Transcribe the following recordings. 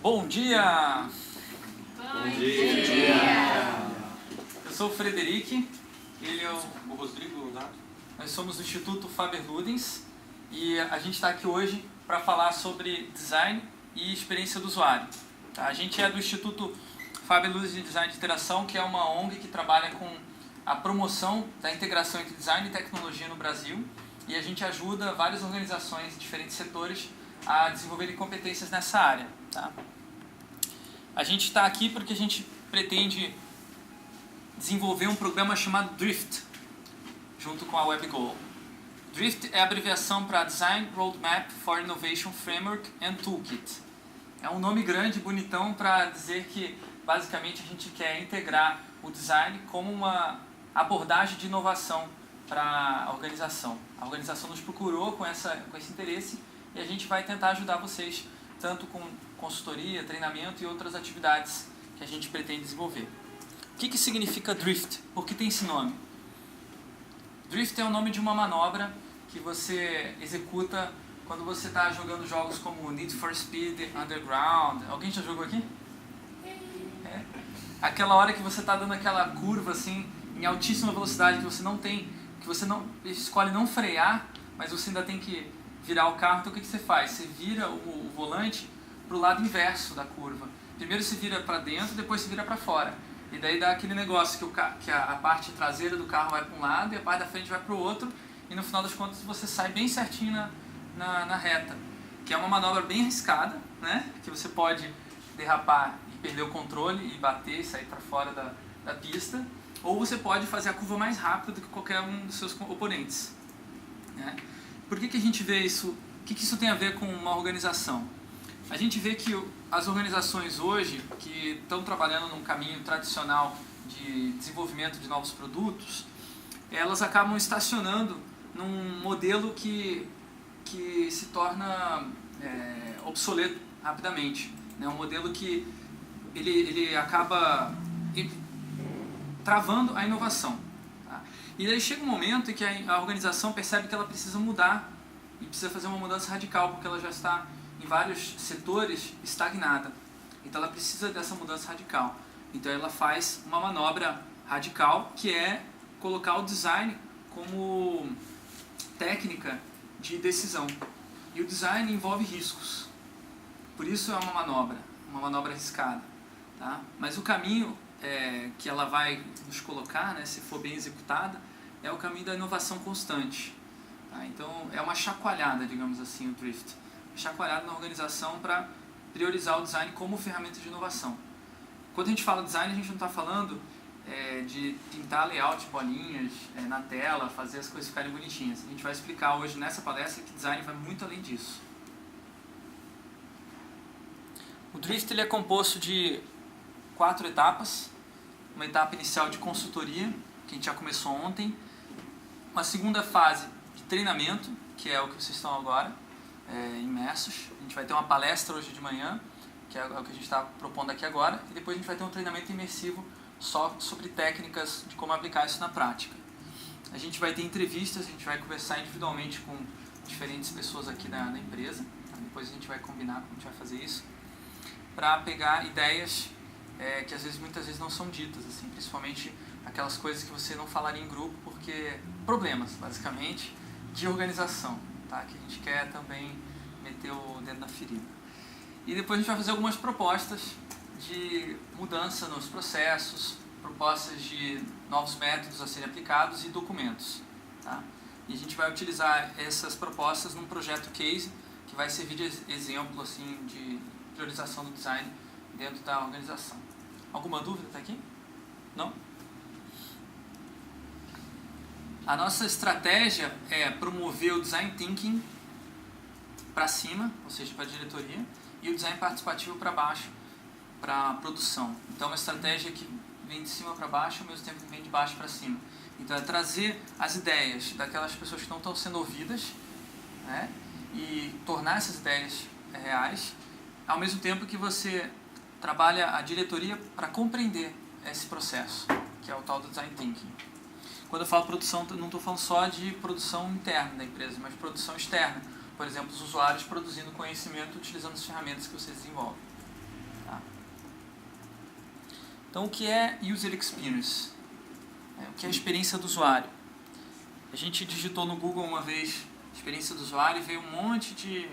Bom dia! Bom dia! Eu sou o Frederic, ele é o Rodrigo. Nós somos do Instituto Faber-Ludens e a gente está aqui hoje para falar sobre design e experiência do usuário. A gente é do Instituto Faber-Ludens de Design de Interação, que é uma ONG que trabalha com a promoção da integração entre design e tecnologia no Brasil, e a gente ajuda várias organizações de diferentes setores a desenvolverem competências nessa área. Tá? A gente está aqui porque a gente pretende desenvolver um programa chamado DRIFT, junto com a WebGoal. DRIFT é a abreviação para Design Roadmap for Innovation Framework and Toolkit. É um nome grande, bonitão, para dizer que basicamente a gente quer integrar o design como uma abordagem de inovação para a organização. A organização nos procurou com esse interesse e a gente vai tentar ajudar vocês tanto com consultoria, treinamento e outras atividades que a gente pretende desenvolver. O que significa DRIFT? Por que tem esse nome? DRIFT é o nome de uma manobra que você executa quando você está jogando jogos como Need for Speed Underground. Alguém já jogou aqui? É. Aquela hora que você está dando aquela curva assim, em altíssima velocidade, que você não escolhe não frear, mas você ainda tem que virar o carro. Então o que você faz? Você vira o volante para o lado inverso da curva. Primeiro você vira para dentro, depois você vira para fora. E daí dá aquele negócio que a parte traseira do carro vai para um lado e a parte da frente vai para o outro. E no final das contas você sai bem certinho na reta. Que é uma manobra bem arriscada, né? Que você pode derrapar e perder o controle e bater e sair para fora da pista. Ou você pode fazer a curva mais rápida do que qualquer um dos seus oponentes. Né? Por que a gente vê isso? O que isso tem a ver com uma organização? A gente vê que as organizações hoje, que estão trabalhando num caminho tradicional de desenvolvimento de novos produtos, elas acabam estacionando num modelo que se torna obsoleto rapidamente. É um modelo que ele acaba travando a inovação. Tá? E daí chega um momento em que a organização percebe que ela precisa mudar e precisa fazer uma mudança radical, porque ela já está em vários setores estagnada. Então ela precisa dessa mudança radical. Então ela faz uma manobra radical, que é colocar o design como técnica de decisão. E o design envolve riscos. Por isso é uma manobra arriscada. Tá? Mas o caminho que ela vai nos colocar, né, se for bem executada, é o caminho da inovação constante. Tá? Então é uma chacoalhada, digamos assim, o DRIFT. Chacoalhada na organização para priorizar o design como ferramenta de inovação. Quando a gente fala design, a gente não está falando de pintar layout, bolinhas na tela, fazer as coisas ficarem bonitinhas. A gente vai explicar hoje nessa palestra que design vai muito além disso. O DRIFT ele é composto de 4 etapas. Uma etapa inicial de consultoria, que a gente já começou ontem. Uma segunda fase de treinamento, que é o que vocês estão agora, imersos. A gente vai ter uma palestra hoje de manhã, que é o que a gente está propondo aqui agora. E depois a gente vai ter um treinamento imersivo só sobre técnicas de como aplicar isso na prática. A gente vai ter entrevistas, a gente vai conversar individualmente com diferentes pessoas aqui da empresa. Depois a gente vai combinar como a gente vai fazer isso, para pegar ideias que muitas vezes não são ditas, assim, principalmente aquelas coisas que você não falaria em grupo, porque problemas, basicamente, de organização, tá? Que a gente quer também meter o dedo na ferida. E depois a gente vai fazer algumas propostas de mudança nos processos, propostas de novos métodos a serem aplicados e documentos. Tá? E a gente vai utilizar essas propostas num projeto case que vai servir de exemplo assim, de priorização do design dentro da organização. Alguma dúvida até aqui? Não? A nossa estratégia é promover o design thinking para cima, ou seja, para a diretoria, e o design participativo para baixo, para a produção. Então, é uma estratégia que vem de cima para baixo, ao mesmo tempo que vem de baixo para cima. Então, é trazer as ideias daquelas pessoas que não estão sendo ouvidas, né, e tornar essas ideias reais, ao mesmo tempo que você trabalha a diretoria para compreender esse processo, que é o tal do design thinking. Quando eu falo produção, não estou falando só de produção interna da empresa, mas de produção externa. Por exemplo, os usuários produzindo conhecimento utilizando as ferramentas que vocês desenvolvem. Tá? Então, o que é User Experience? O que é a experiência do usuário? A gente digitou no Google uma vez experiência do usuário e veio um monte de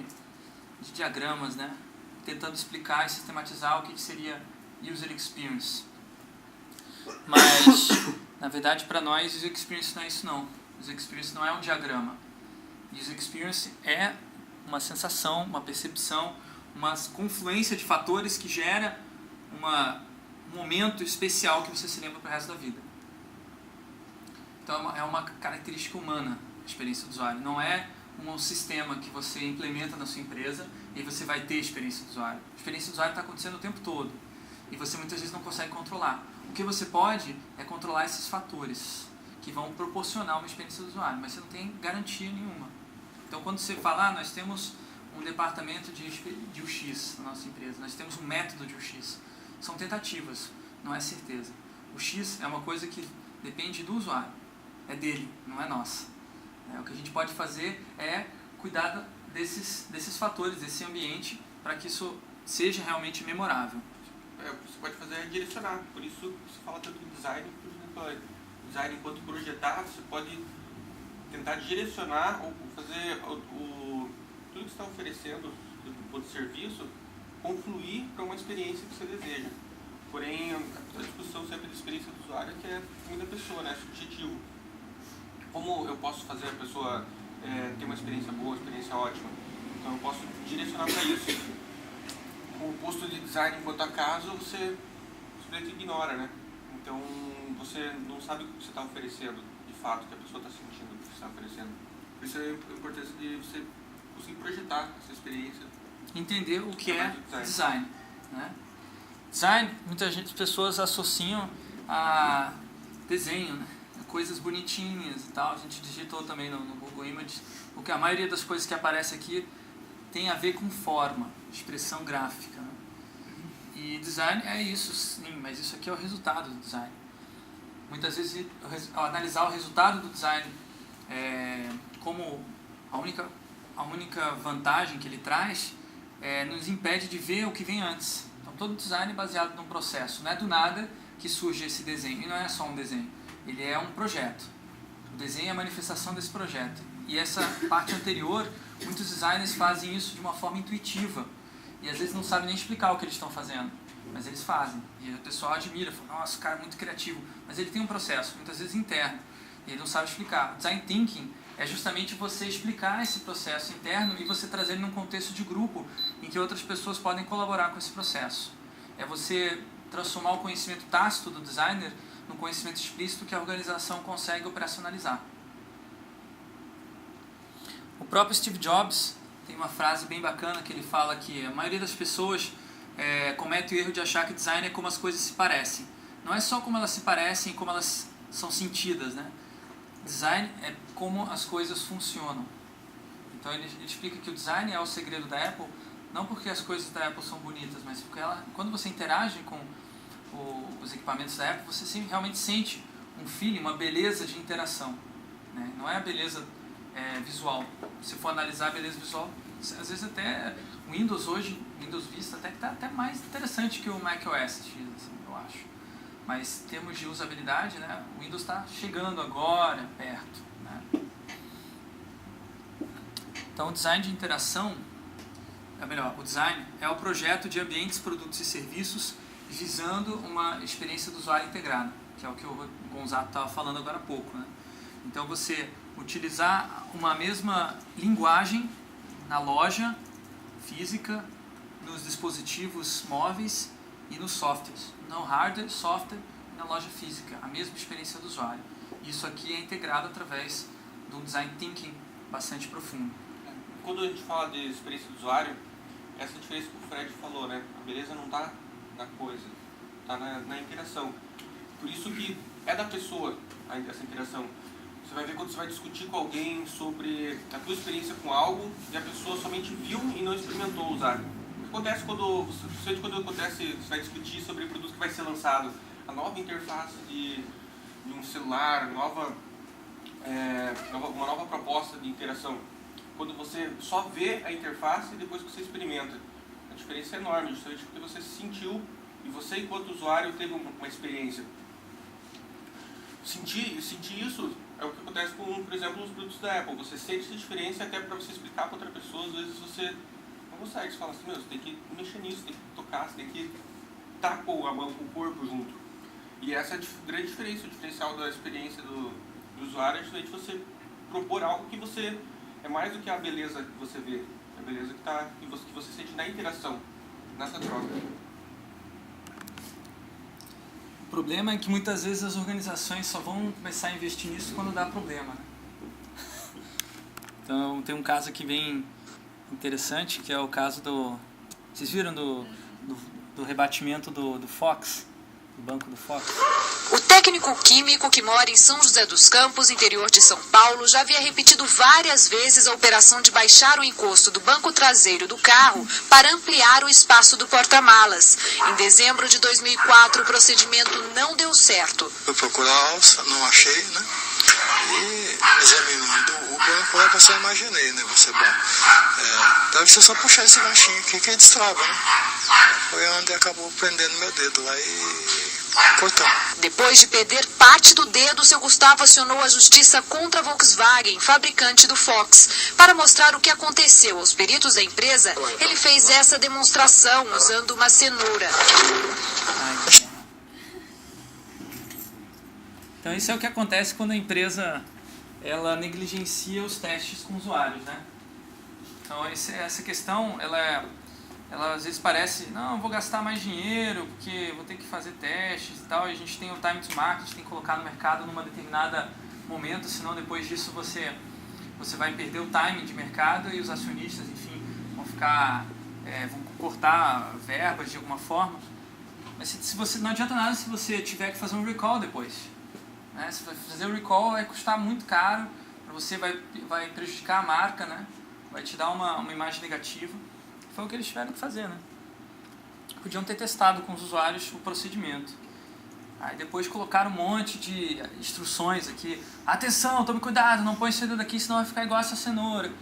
diagramas, né? Tentando explicar e sistematizar o que seria User Experience. Mas, na verdade, para nós, User Experience não é isso não. User Experience não é um diagrama. User Experience é uma sensação, uma percepção, uma confluência de fatores que gera um momento especial que você se lembra para o resto da vida. Então é uma característica humana a experiência do usuário. Não é um sistema que você implementa na sua empresa e você vai ter experiência do usuário. A experiência do usuário está acontecendo o tempo todo e você muitas vezes não consegue controlar. O que você pode é controlar esses fatores que vão proporcionar uma experiência do usuário, mas você não tem garantia nenhuma. Então quando você fala, nós temos um departamento de UX na nossa empresa, nós temos um método de UX, são tentativas, não é certeza. O X é uma coisa que depende do usuário, é dele, não é nossa. O que a gente pode fazer é cuidar desses fatores, desse ambiente, para que isso seja realmente memorável. Você pode fazer é direcionar, por isso você fala tanto de design, por exemplo, design enquanto projetar, você pode tentar direcionar ou fazer tudo que você está oferecendo do serviço confluir para uma experiência que você deseja. Porém, a discussão sempre da experiência do usuário é que é muito da pessoa, né? Subjetivo. Como eu posso fazer a pessoa ter uma experiência boa, uma experiência ótima? Então eu posso direcionar para isso. Com o posto de design enquanto acaso, você simplesmente ignora, né? Então você não sabe o que você está oferecendo, de fato, o que a pessoa está sentindo, o que você está oferecendo. Por isso é a importância de você conseguir projetar essa experiência. Entender o que é design, né? Design, muitas pessoas associam a desenho, né? Coisas bonitinhas e tal. A gente digitou também no Google Images, porque a maioria das coisas que aparece aqui tem a ver com forma, expressão gráfica, né? E design é isso, sim, mas isso aqui é o resultado do design. Muitas vezes, ao analisar o resultado do design como a única vantagem que ele traz, nos impede de ver o que vem antes. Então, todo design é baseado num processo. Não é do nada que surge esse desenho. E não é só um desenho. Ele é um projeto. O desenho é a manifestação desse projeto. E essa parte anterior, muitos designers fazem isso de uma forma intuitiva. E às vezes não sabem nem explicar o que eles estão fazendo. Mas eles fazem. E o pessoal admira. Fala, nossa, o cara é muito criativo. Mas ele tem um processo, muitas vezes interno. E ele não sabe explicar. O design thinking é justamente você explicar esse processo interno e você trazer ele num contexto de grupo em que outras pessoas podem colaborar com esse processo. É você transformar o conhecimento tácito do designer num conhecimento explícito que a organização consegue operacionalizar. O próprio Steve Jobs tem uma frase bem bacana que ele fala que a maioria das pessoas comete o erro de achar que design é como as coisas se parecem. Não é só como elas se parecem, como elas são sentidas, né? Design é como as coisas funcionam. Então ele explica que o design é o segredo da Apple, não porque as coisas da Apple são bonitas, mas porque quando você interage com os equipamentos da Apple, você realmente sente um feeling, uma beleza de interação, né? Não é a beleza visual. Se for analisar a beleza visual, às vezes até o Windows hoje, Windows Vista, até que está até mais interessante que o macOS X, assim, eu acho. Mas em termos de usabilidade, né, o Windows está chegando agora perto, né? Então o design de interação, o design é o projeto de ambientes, produtos e serviços visando uma experiência do usuário integrada, que é o que o Gonzato estava falando agora há pouco, né? Então você utilizar uma mesma linguagem na loja física, nos dispositivos móveis e nos softwares, no hardware, software e na loja física, a mesma experiência do usuário. Isso aqui é integrado através de um design thinking bastante profundo. Quando a gente fala de experiência do usuário, essa diferença que o Fred falou, né? A beleza não está na coisa, está na interação. Por isso que é da pessoa essa interação. Você vai ver quando você vai discutir com alguém sobre a tua experiência com algo e a pessoa somente viu e não experimentou usar. O que acontece quando você vai discutir sobre o produto que vai ser lançado? A nova interface de um celular, uma nova proposta de interação. Quando você só vê a interface e depois que você experimenta. a diferença é enorme, justamente porque você se sentiu e você, enquanto usuário, teve uma experiência. Sentir isso é o que acontece com, por exemplo, os produtos da Apple. Você sente essa diferença até para você explicar para outra pessoa, às vezes você não consegue. Você fala assim, meu, você tem que mexer nisso, tem que tocar, você tem que estar com a mão, com o corpo junto. E essa é a grande diferença, o diferencial da experiência do usuário é justamente você propor algo que você é mais do que a beleza que você vê, a beleza que você sente na interação, nessa troca. O problema é que muitas vezes as organizações só vão começar a investir nisso quando dá problema, né? Então tem um caso aqui bem interessante, que é o caso do... Vocês viram do rebatimento do Fox? Do banco do Fox? O técnico químico que mora em São José dos Campos, interior de São Paulo, já havia repetido várias vezes a operação de baixar o encosto do banco traseiro do carro para ampliar o espaço do porta-malas. Em dezembro de 2004, o procedimento não deu certo. Fui procurar a alça, não achei, né? E examinando o banco, é o que eu só imaginei, né? Você, deve ser só puxar esse ganchinho aqui que destrava, né? Foi onde acabou prendendo meu dedo lá e cortando. Depois de perder parte do dedo, seu Gustavo acionou a justiça contra a Volkswagen, fabricante do Fox. Para mostrar o que aconteceu aos peritos da empresa, ele fez essa demonstração usando uma cenoura. Então isso é o que acontece quando a empresa ela negligencia os testes com usuários, né? Então essa questão, ela às vezes parece, não, vou gastar mais dinheiro porque vou ter que fazer testes e tal, e a gente tem o time to market, tem que colocar no mercado numa determinada momento, senão depois disso você vai perder o timing de mercado e os acionistas, enfim, vão cortar verbas de alguma forma. Mas se você, não adianta nada se você tiver que fazer um recall depois. Né? Se fazer o recall vai custar muito caro, para você vai prejudicar a marca, né? Vai te dar uma imagem negativa. Foi o que eles tiveram que fazer, né? Podiam ter testado com os usuários o procedimento. Aí depois colocaram um monte de instruções aqui. Atenção, tome cuidado, não põe esse dedo aqui, senão vai ficar igual essa cenoura.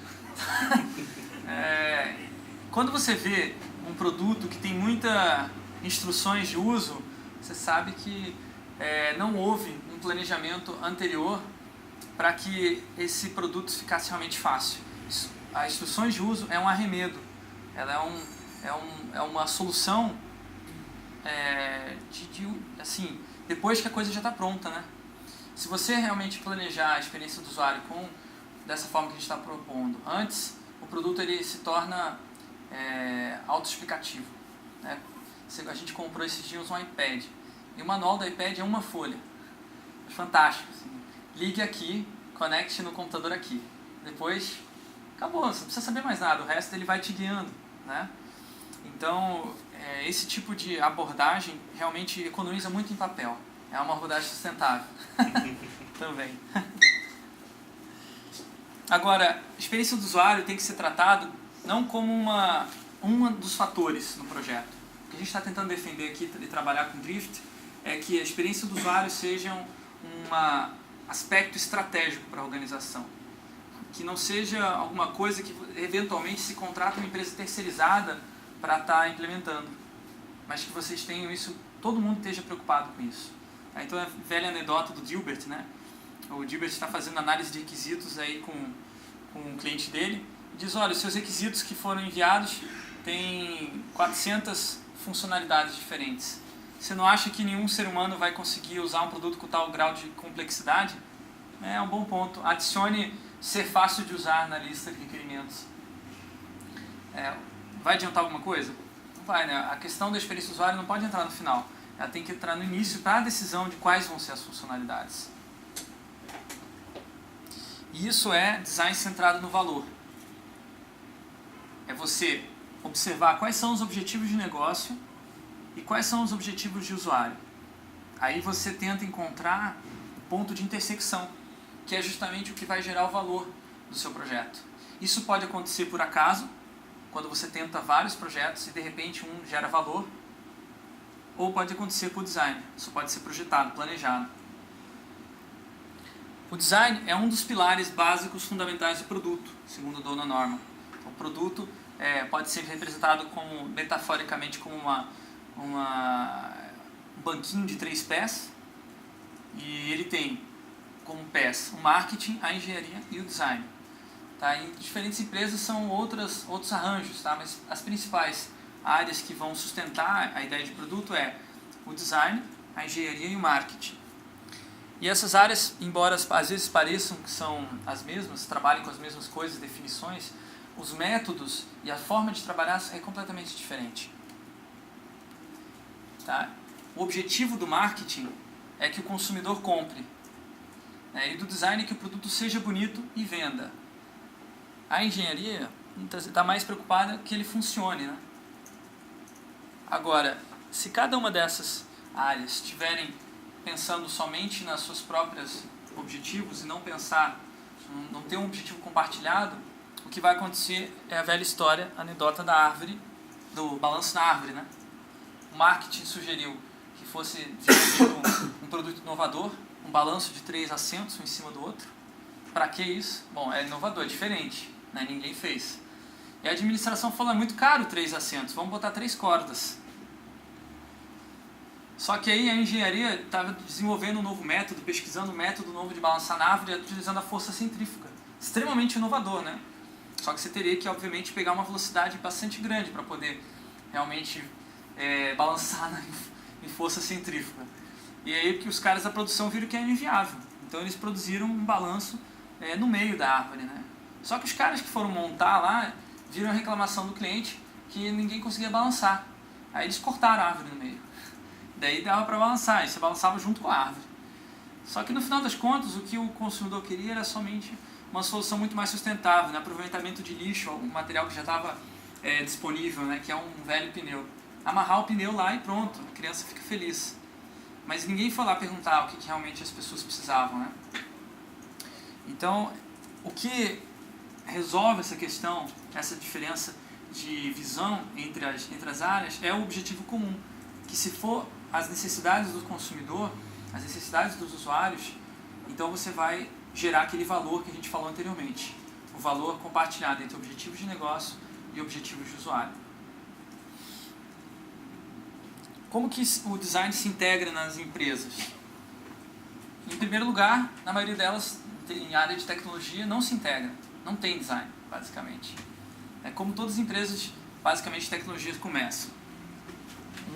Quando você vê um produto que tem muitas instruções de uso, você sabe que não houve um planejamento anterior para que esse produto ficasse realmente fácil. As instruções de uso é um arremedo. Ela é uma solução assim, depois que a coisa já está pronta, né? Se você realmente planejar a experiência do usuário dessa forma que a gente está propondo, antes o produto ele se torna autoexplicativo, né? A gente comprou esses dias um iPad e o manual do iPad é uma folha. É fantástico. Assim. Ligue aqui, conecte no computador aqui. Depois acabou, você não precisa saber mais nada, o resto ele vai te guiando, né? Então, esse tipo de abordagem realmente economiza muito em papel. É uma abordagem sustentável. Também. Agora, a experiência do usuário tem que ser tratado não como um dos fatores no projeto. O que a gente está tentando defender aqui e trabalhar com Drift é que a experiência do usuário seja um aspecto estratégico para a organização. Que não seja alguma coisa que eventualmente se contrata uma empresa terceirizada para estar implementando, mas que vocês tenham isso, todo mundo esteja preocupado com isso. Então é a velha anedota do Dilbert, né? O Dilbert está fazendo análise de requisitos aí com o cliente dele e diz, olha, os seus requisitos que foram enviados têm 400 funcionalidades diferentes. Você não acha que nenhum ser humano vai conseguir usar um produto com tal grau de complexidade? É um bom ponto. Adicione ser fácil de usar na lista de requerimentos. Vai adiantar alguma coisa? Não vai, né? A questão da experiência do usuário não pode entrar no final. Ela tem que entrar no início para a decisão de quais vão ser as funcionalidades. E isso é design centrado no valor. É você observar quais são os objetivos de negócio e quais são os objetivos de usuário. Aí você tenta encontrar o ponto de intersecção, que é justamente o que vai gerar o valor do seu projeto. Isso pode acontecer por acaso, quando você tenta vários projetos e de repente um gera valor, ou pode acontecer por design. Isso pode ser projetado, planejado. O design é um dos pilares básicos fundamentais do produto, segundo a Dona Norma. O produto pode ser representado metaforicamente como um banquinho de 3 pés, e ele tem como pés o marketing, a engenharia e o design. Tá? Em diferentes empresas são outros arranjos, tá? Mas as principais áreas que vão sustentar a ideia de produto é o design, a engenharia e o marketing. E essas áreas, embora às vezes pareçam que são as mesmas, trabalhem com as mesmas coisas, definições, os métodos e a forma de trabalhar é completamente diferente. Tá? O objetivo do marketing é que o consumidor compre, né? E do design é que o produto seja bonito e venda. A engenharia está mais preocupada que ele funcione, né? Agora, se cada uma dessas áreas estiverem pensando somente nas suas próprias objetivos e não ter um objetivo compartilhado, o que vai acontecer é a velha história, a anedota da árvore, do balanço na árvore, né? O marketing sugeriu que fosse desenvolvido um produto inovador, um balanço de 3 assentos um em cima do outro. Para que isso? Bom, é inovador, é diferente, né? Ninguém fez. E a administração falou, é muito caro 3 assentos, vamos botar 3 cordas. Só que aí a engenharia estava desenvolvendo um novo método, pesquisando um método novo de balançar na árvore, utilizando a força centrífuga. Extremamente inovador, né? Só que você teria que, obviamente, pegar uma velocidade bastante grande para poder realmente balançar em força centrífuga. E aí que os caras da produção viram que é inviável. Então eles produziram um balanço no meio da árvore, né? Só que os caras que foram montar lá viram a reclamação do cliente que ninguém conseguia balançar. Aí eles cortaram a árvore no meio. Daí dava para balançar, e você balançava junto com a árvore. Só que no final das contas, o que o consumidor queria era somente uma solução muito mais sustentável, né? Aproveitamento de lixo, um material que já estava disponível, né? Que é um velho pneu. Amarrar o pneu lá e pronto, a criança fica feliz. Mas ninguém foi lá perguntar o que realmente as pessoas precisavam, né? Então, o que resolve essa questão, essa diferença de visão entre as áreas, é o objetivo comum. Que se for as necessidades do consumidor, as necessidades dos usuários, então você vai gerar aquele valor que a gente falou anteriormente. O valor compartilhado entre objetivos de negócio e objetivos de usuário. Como que o design se integra nas empresas? Em primeiro lugar, na maioria delas, em área de tecnologia, não se integra. Não tem design, basicamente. É como todas as empresas, basicamente, de tecnologia começam.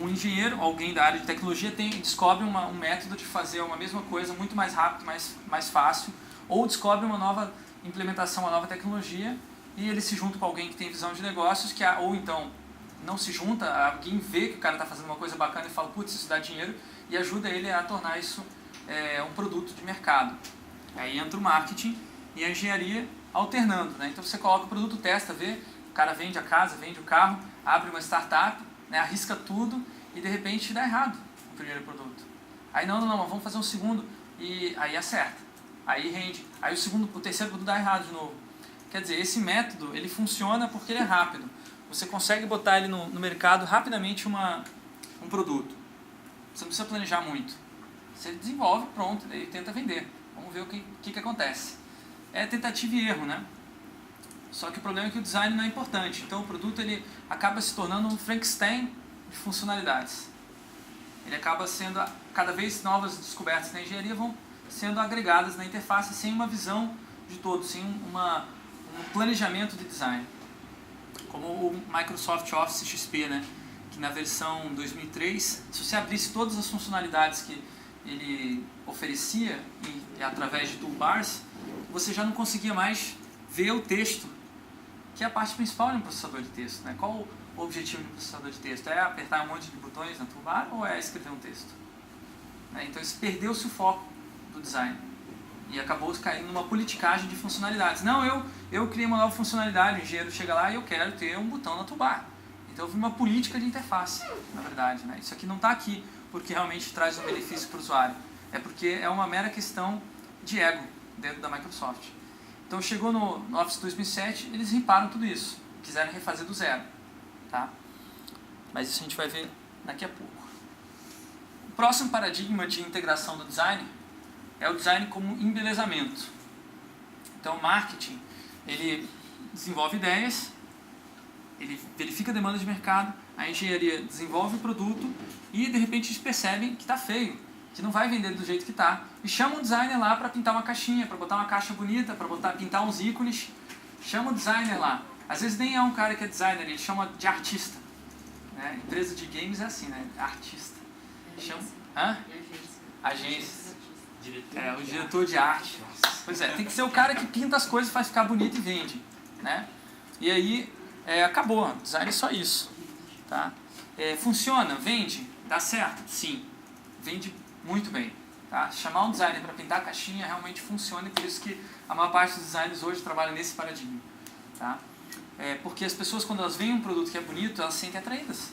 Um engenheiro, alguém da área de tecnologia, descobre um método de fazer uma mesma coisa muito mais rápido, mais fácil, ou descobre uma nova implementação, uma nova tecnologia, e ele se junta com alguém que tem visão de negócios, ou então não se junta, alguém vê que o cara está fazendo uma coisa bacana e fala, putz, isso dá dinheiro, e ajuda ele a tornar isso um produto de mercado. Aí entra o marketing e a engenharia alternando, né? Então você coloca o produto, testa, vê, o cara vende a casa, vende o carro, abre uma startup, né, arrisca tudo e de repente dá errado o primeiro produto. Aí não, vamos fazer um segundo e aí acerta. Aí rende. Aí o terceiro produto dá errado de novo. Quer dizer, esse método ele funciona porque ele é rápido. Você consegue botar ele no mercado rapidamente um produto. Você não precisa planejar muito. Você desenvolve, pronto, daí tenta vender. Vamos ver o que acontece. É tentativa e erro, né? Só que o problema é que o design não é importante. Então o produto ele acaba se tornando um Frankenstein de funcionalidades. Ele acaba sendo, cada vez novas descobertas na engenharia vão sendo agregadas na interface sem uma visão de todo, sem um planejamento de design. Como o Microsoft Office XP, né? Que na versão 2003, se você abrisse todas as funcionalidades que ele oferecia e através de toolbars, você já não conseguia mais ver o texto, que é a parte principal de um processador de texto, né? Qual o objetivo de um processador de texto? É apertar um monte de botões na toolbar ou é escrever um texto? Né? Então perdeu-se o foco do design e acabou caindo numa politicagem de funcionalidades. Não, eu criei uma nova funcionalidade, o engenheiro chega lá e eu quero ter um botão na toolbar. Então eu vi uma política de interface, na verdade, né? Isso aqui não está aqui porque realmente traz um benefício para o usuário. É porque é uma mera questão de ego dentro da Microsoft. Então chegou no Office 2007, eles riparam tudo isso, quiseram refazer do zero, tá? Mas isso a gente vai ver daqui a pouco. O próximo paradigma de integração do design é o design como embelezamento. Então o marketing, ele desenvolve ideias, ele verifica a demanda de mercado, a engenharia desenvolve o produto e de repente eles percebem que está feio, que não vai vender do jeito que está. E chama um designer lá para pintar uma caixinha, para botar uma caixa bonita, para pintar uns ícones. Chama o designer lá. Às vezes nem é um cara que é designer, ele chama de artista. Né? Empresa de games é assim, né? Artista. Chama... Hã? Agência. O diretor de arte. Pois é, tem que ser o cara que pinta as coisas, faz ficar bonito e vende. Né? E aí, acabou. Design é só isso. Tá? Funciona? Vende? Dá certo? Sim. Vende muito bem. Tá? Chamar um designer para pintar a caixinha realmente funciona, e por isso que a maior parte dos designers hoje trabalha nesse paradigma. Tá? Porque as pessoas, quando elas veem um produto que é bonito, elas se sentem atraídas.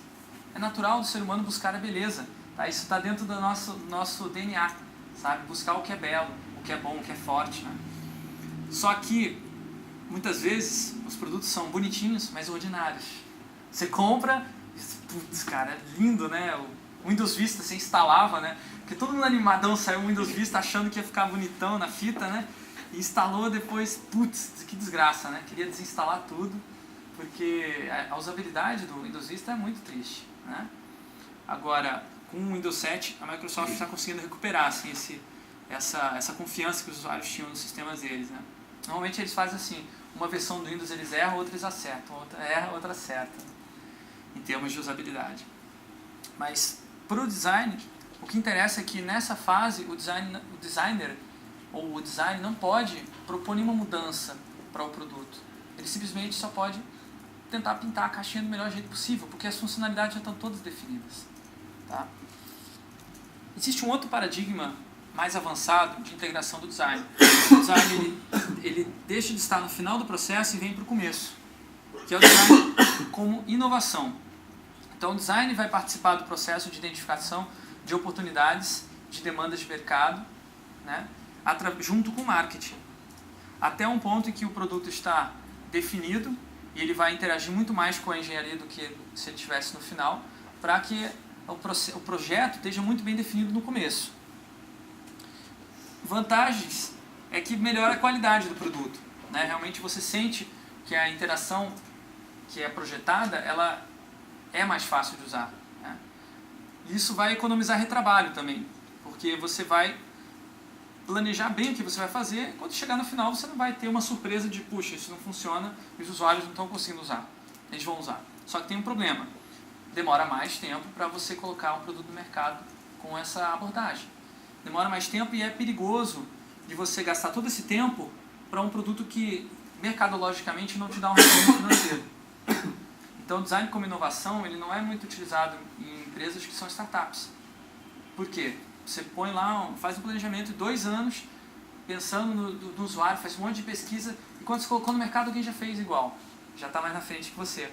É natural do ser humano buscar a beleza. Tá? Isso está dentro do nosso DNA. Sabe? Buscar o que é belo, o que é bom, o que é forte. Né? Só que, muitas vezes, os produtos são bonitinhos, mas ordinários. Você compra, putz, cara, é lindo, né? O Windows Vista você instalava, né? Porque todo mundo animadão saiu o Windows Vista achando que ia ficar bonitão na fita, né? E instalou depois, putz, que desgraça, né? Queria desinstalar tudo, porque a usabilidade do Windows Vista é muito triste, né? Agora, com o Windows 7, a Microsoft está conseguindo recuperar assim, essa confiança que os usuários tinham nos sistemas deles, né? Normalmente eles fazem assim, uma versão do Windows eles erram, outra eles acertam, outra erra, outra acerta, em termos de usabilidade. Mas, para o design, o que interessa é que nessa fase o designer ou o design não pode propor nenhuma mudança para o produto. Ele simplesmente só pode tentar pintar a caixinha do melhor jeito possível, porque as funcionalidades já estão todas definidas. Tá? Existe um outro paradigma mais avançado de integração do design. O design ele deixa de estar no final do processo e vem para o começo, que é o design como inovação. Então o design vai participar do processo de identificação de oportunidades, de demandas de mercado, né, junto com o marketing, até um ponto em que o produto está definido e ele vai interagir muito mais com a engenharia do que se ele estivesse no final, para que o projeto esteja muito bem definido no começo. Vantagens é que melhora a qualidade do produto. Né? Realmente você sente que a interação que é projetada, ela é mais fácil de usar. Né? Isso vai economizar retrabalho também, porque você vai planejar bem o que você vai fazer, e quando chegar no final você não vai ter uma surpresa de, puxa, isso não funciona e os usuários não estão conseguindo usar. Eles vão usar. Só que tem um problema. Demora mais tempo para você colocar um produto no mercado com essa abordagem. Demora mais tempo e é perigoso de você gastar todo esse tempo para um produto que mercadologicamente não te dá um retorno financeiro. Então o design como inovação ele não é muito utilizado em empresas que são startups. Por quê? Você põe lá, faz um planejamento de 2 anos, pensando no usuário, faz um monte de pesquisa, e quando você colocou no mercado alguém já fez igual, já está mais na frente que você.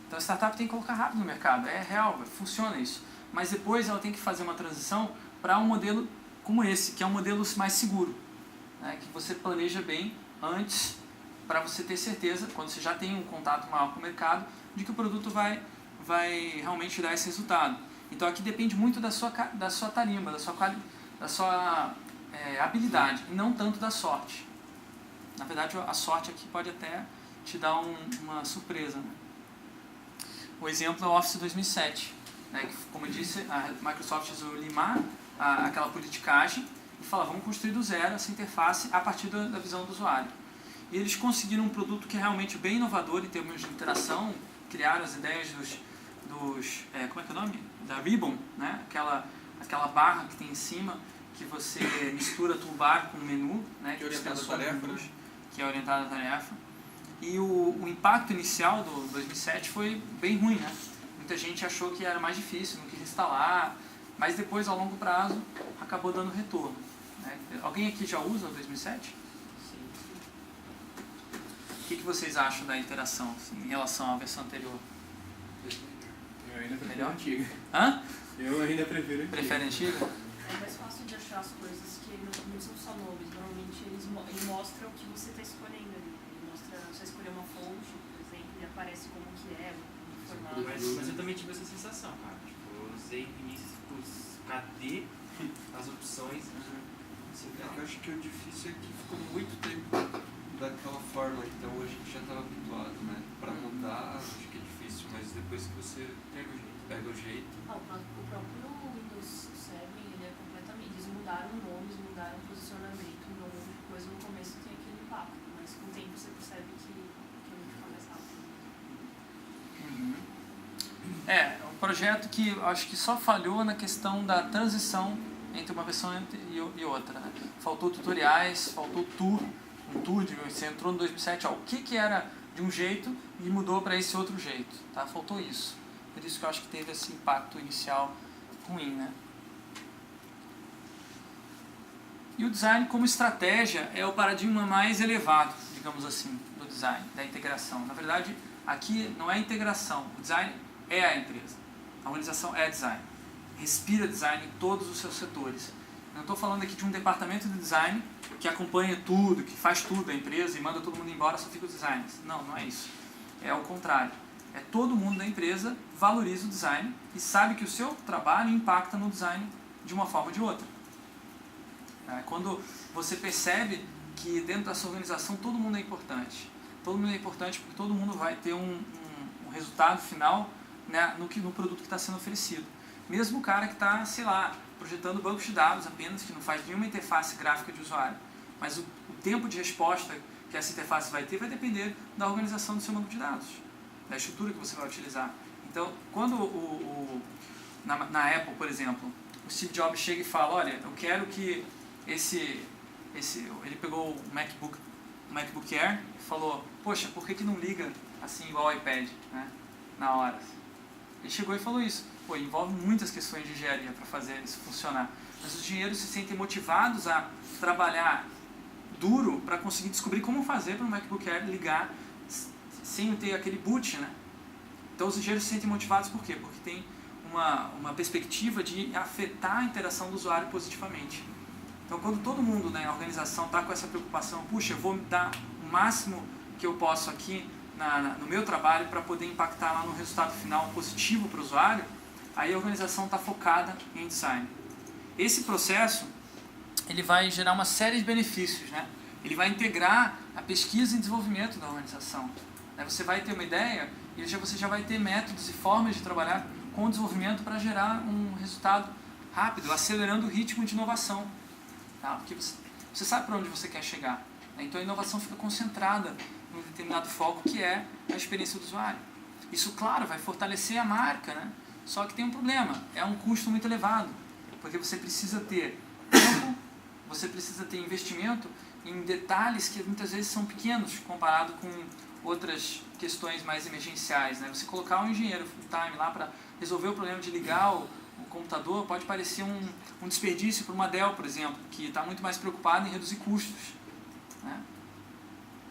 Então a startup tem que colocar rápido no mercado, é real, funciona isso. Mas depois ela tem que fazer uma transição para um modelo como esse, que é um modelo mais seguro, né? Que você planeja bem antes, para você ter certeza, quando você já tem um contato maior com o mercado, de que o produto vai realmente dar esse resultado. Então aqui depende muito da sua tarimba, da sua habilidade, e não tanto da sorte. Na verdade a sorte aqui pode até te dar uma surpresa. Né? O exemplo é o Office 2007, né? Que, como eu disse, a Microsoft usou limar aquela politicagem e falar, vamos construir do zero essa interface a partir da visão do usuário. E eles conseguiram um produto que é realmente bem inovador em termos de interação, criaram as ideias como é que é o nome? Da Ribbon, né? Aquela barra que tem em cima, que você mistura toolbar com menu, né? Que é orientada à tarefa, né? Que é orientada à tarefa. E o impacto inicial do 2007 foi bem ruim, né? Muita gente achou que era mais difícil, não quis instalar, mas depois, ao longo prazo, acabou dando retorno. Né? Alguém aqui já usa o 2007? Sim. O que vocês acham da interação assim, em relação à versão anterior? Eu ainda prefiro a antiga. Hã? Eu ainda prefiro a antiga. Prefere a antiga? É mais fácil de achar as coisas que não são só nomes. Normalmente ele mostra o que você está escolhendo ali. Ele mostra, você escolher uma fonte, por exemplo, e aparece como que é, o formato. Mas eu também tive essa sensação, cara. Tipo, eu usei no início, cadê as opções? Eu acho que o difícil é que ficou muito tempo daquela forma, então a gente já estava habituado, né? Para mudar, acho que é difícil. difícil, mas depois que você pega o jeito. O próprio Windows 7, ele é completamente... Eles mudaram nomes, mudaram posicionamento, mudou um monte de coisa. No começo tem aquele impacto, mas com o tempo você percebe que é muito mais rápido. É um projeto que eu acho que só falhou na questão da transição entre uma versão e outra, né? Faltou tutoriais, faltou um tour de você entrou no 2007, o que era de um jeito e mudou para esse outro jeito, tá? Faltou isso. Por isso que eu acho que teve esse impacto inicial ruim, né? E o design como estratégia é o paradigma mais elevado, digamos assim, do design, da integração. Na verdade, aqui não é integração, o design é a empresa, a organização é design. Respira design em todos os seus setores. Eu não estou falando aqui de um departamento de design que acompanha tudo, que faz tudo da empresa e manda todo mundo embora, só fica os designers. Não, não é isso. É o contrário. É todo mundo da empresa valoriza o design e sabe que o seu trabalho impacta no design de uma forma ou de outra. Quando você percebe que dentro da sua organização todo mundo é importante. Todo mundo é importante porque todo mundo vai ter um resultado final, né, no produto que está sendo oferecido. Mesmo o cara que está, sei lá, projetando bancos de dados apenas, que não faz nenhuma interface gráfica de usuário. Mas o tempo de resposta que essa interface vai ter vai depender da organização do seu banco de dados, da estrutura que você vai utilizar. Então, quando na Apple, por exemplo, o Steve Jobs chega e fala, olha, eu quero que ele pegou o MacBook Air e falou, poxa, por que não liga assim igual ao iPad, né, na hora? Ele chegou e falou isso. Pô, envolve muitas questões de engenharia para fazer isso funcionar. Mas os engenheiros se sentem motivados a trabalhar duro para conseguir descobrir como fazer para o MacBook Air ligar sem ter aquele boot, né? Então os engenheiros se sentem motivados por quê? Porque tem uma perspectiva de afetar a interação do usuário positivamente. Então quando todo mundo, né, na organização está com essa preocupação, puxa, eu vou dar o máximo que eu posso aqui no meu trabalho para poder impactar lá no resultado final positivo para o usuário, aí a organização está focada em design. Esse processo ele vai gerar uma série de benefícios, né? Ele vai integrar a pesquisa e desenvolvimento da organização. Você vai ter uma ideia e você já vai ter métodos e formas de trabalhar com o desenvolvimento para gerar um resultado rápido, acelerando o ritmo de inovação. Tá? Porque você sabe para onde você quer chegar. Né? Então a inovação fica concentrada num determinado foco que é a experiência do usuário. Isso, claro, vai fortalecer a marca, né? Só que tem um problema, é um custo muito elevado, porque você precisa ter tempo, você precisa ter investimento em detalhes que muitas vezes são pequenos comparado com outras questões mais emergenciais, né? Você colocar um engenheiro full-time lá para resolver o problema de ligar o computador pode parecer um desperdício para uma Dell, por exemplo, que está muito mais preocupada em reduzir custos, né?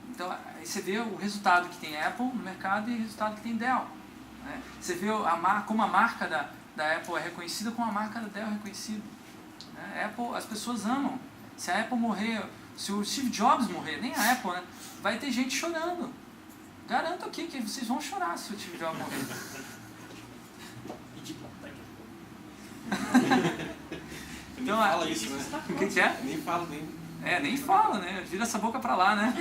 Então, aí você vê o resultado que tem Apple no mercado e o resultado que tem Dell. Né? Você vê como a marca da Apple é reconhecida, como a marca da Dell é reconhecida. Né? Apple, as pessoas amam. Se a Apple morrer, se o Steve Jobs morrer, nem a Apple, né? Vai ter gente chorando. Garanto aqui que vocês vão chorar se o Steve Jobs morrer. Então, fala isso, né? O que é? Nem fala, nem fala, né? Vira essa boca pra lá, né?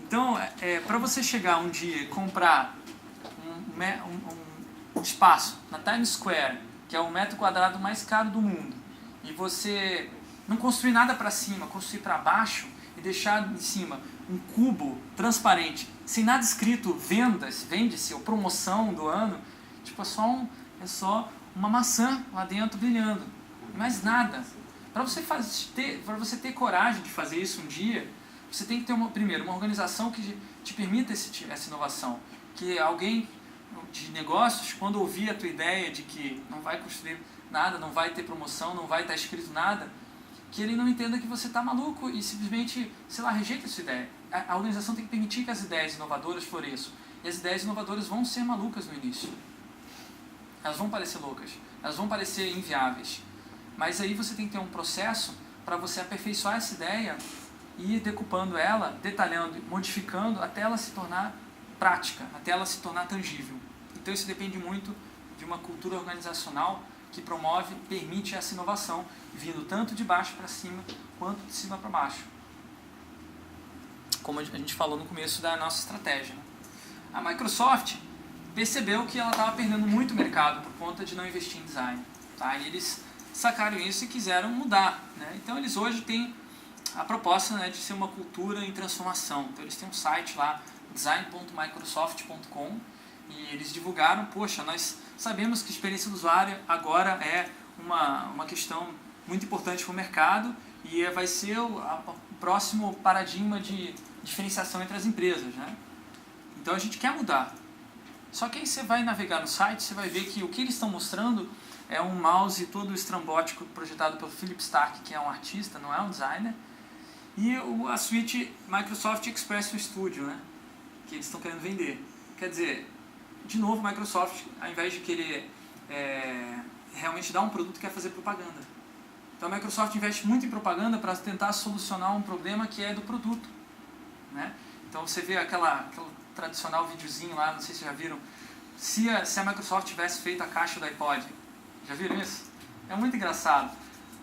Então, para você chegar um dia e comprar um espaço na Times Square, que é o metro quadrado mais caro do mundo, e você não construir nada para cima, construir para baixo e deixar em cima um cubo transparente, sem nada escrito, vende-se ou promoção do ano, tipo, é só uma maçã lá dentro brilhando, mais nada. Para você ter coragem de fazer isso um dia, você tem que ter primeiro uma organização que te permita essa inovação. Que alguém de negócios, quando ouvir a tua ideia de que não vai construir nada, não vai ter promoção, não vai estar escrito nada, que ele não entenda que você está maluco e simplesmente, sei lá, rejeita essa ideia. A organização tem que permitir que as ideias inovadoras floresçam. E as ideias inovadoras vão ser malucas no início. Elas vão parecer loucas, elas vão parecer inviáveis. Mas aí você tem que ter um processo para você aperfeiçoar essa ideia e ir decupando ela, detalhando, modificando até ela se tornar prática, até ela se tornar tangível. Então isso depende muito de uma cultura organizacional que promove, permite essa inovação, vindo tanto de baixo para cima, quanto de cima para baixo. Como a gente falou no começo da nossa estratégia. Né? A Microsoft percebeu que ela estava perdendo muito mercado por conta de não investir em design. Tá? E eles sacaram isso e quiseram mudar. Né? Então eles hoje têm a proposta, né, de ser uma cultura em transformação. Então eles têm um site lá, design.microsoft.com, e eles divulgaram, poxa, nós sabemos que a experiência do usuário agora é uma questão muito importante para o mercado e vai ser o próximo paradigma de diferenciação entre as empresas. Né? Então a gente quer mudar. Só que aí você vai navegar no site, você vai ver que o que eles estão mostrando é um mouse todo estrambótico projetado pelo Philip Stark, que é um artista, não é um designer, e a suíte Microsoft Expression Studio, né, que eles estão querendo vender. Quer dizer, de novo, a Microsoft, ao invés de querer realmente dar um produto, quer fazer propaganda. Então a Microsoft investe muito em propaganda para tentar solucionar um problema que é do produto. Né? Então você vê aquele tradicional videozinho lá, não sei se já viram, se a Microsoft tivesse feito a caixa do iPod. Já viram isso? É muito engraçado.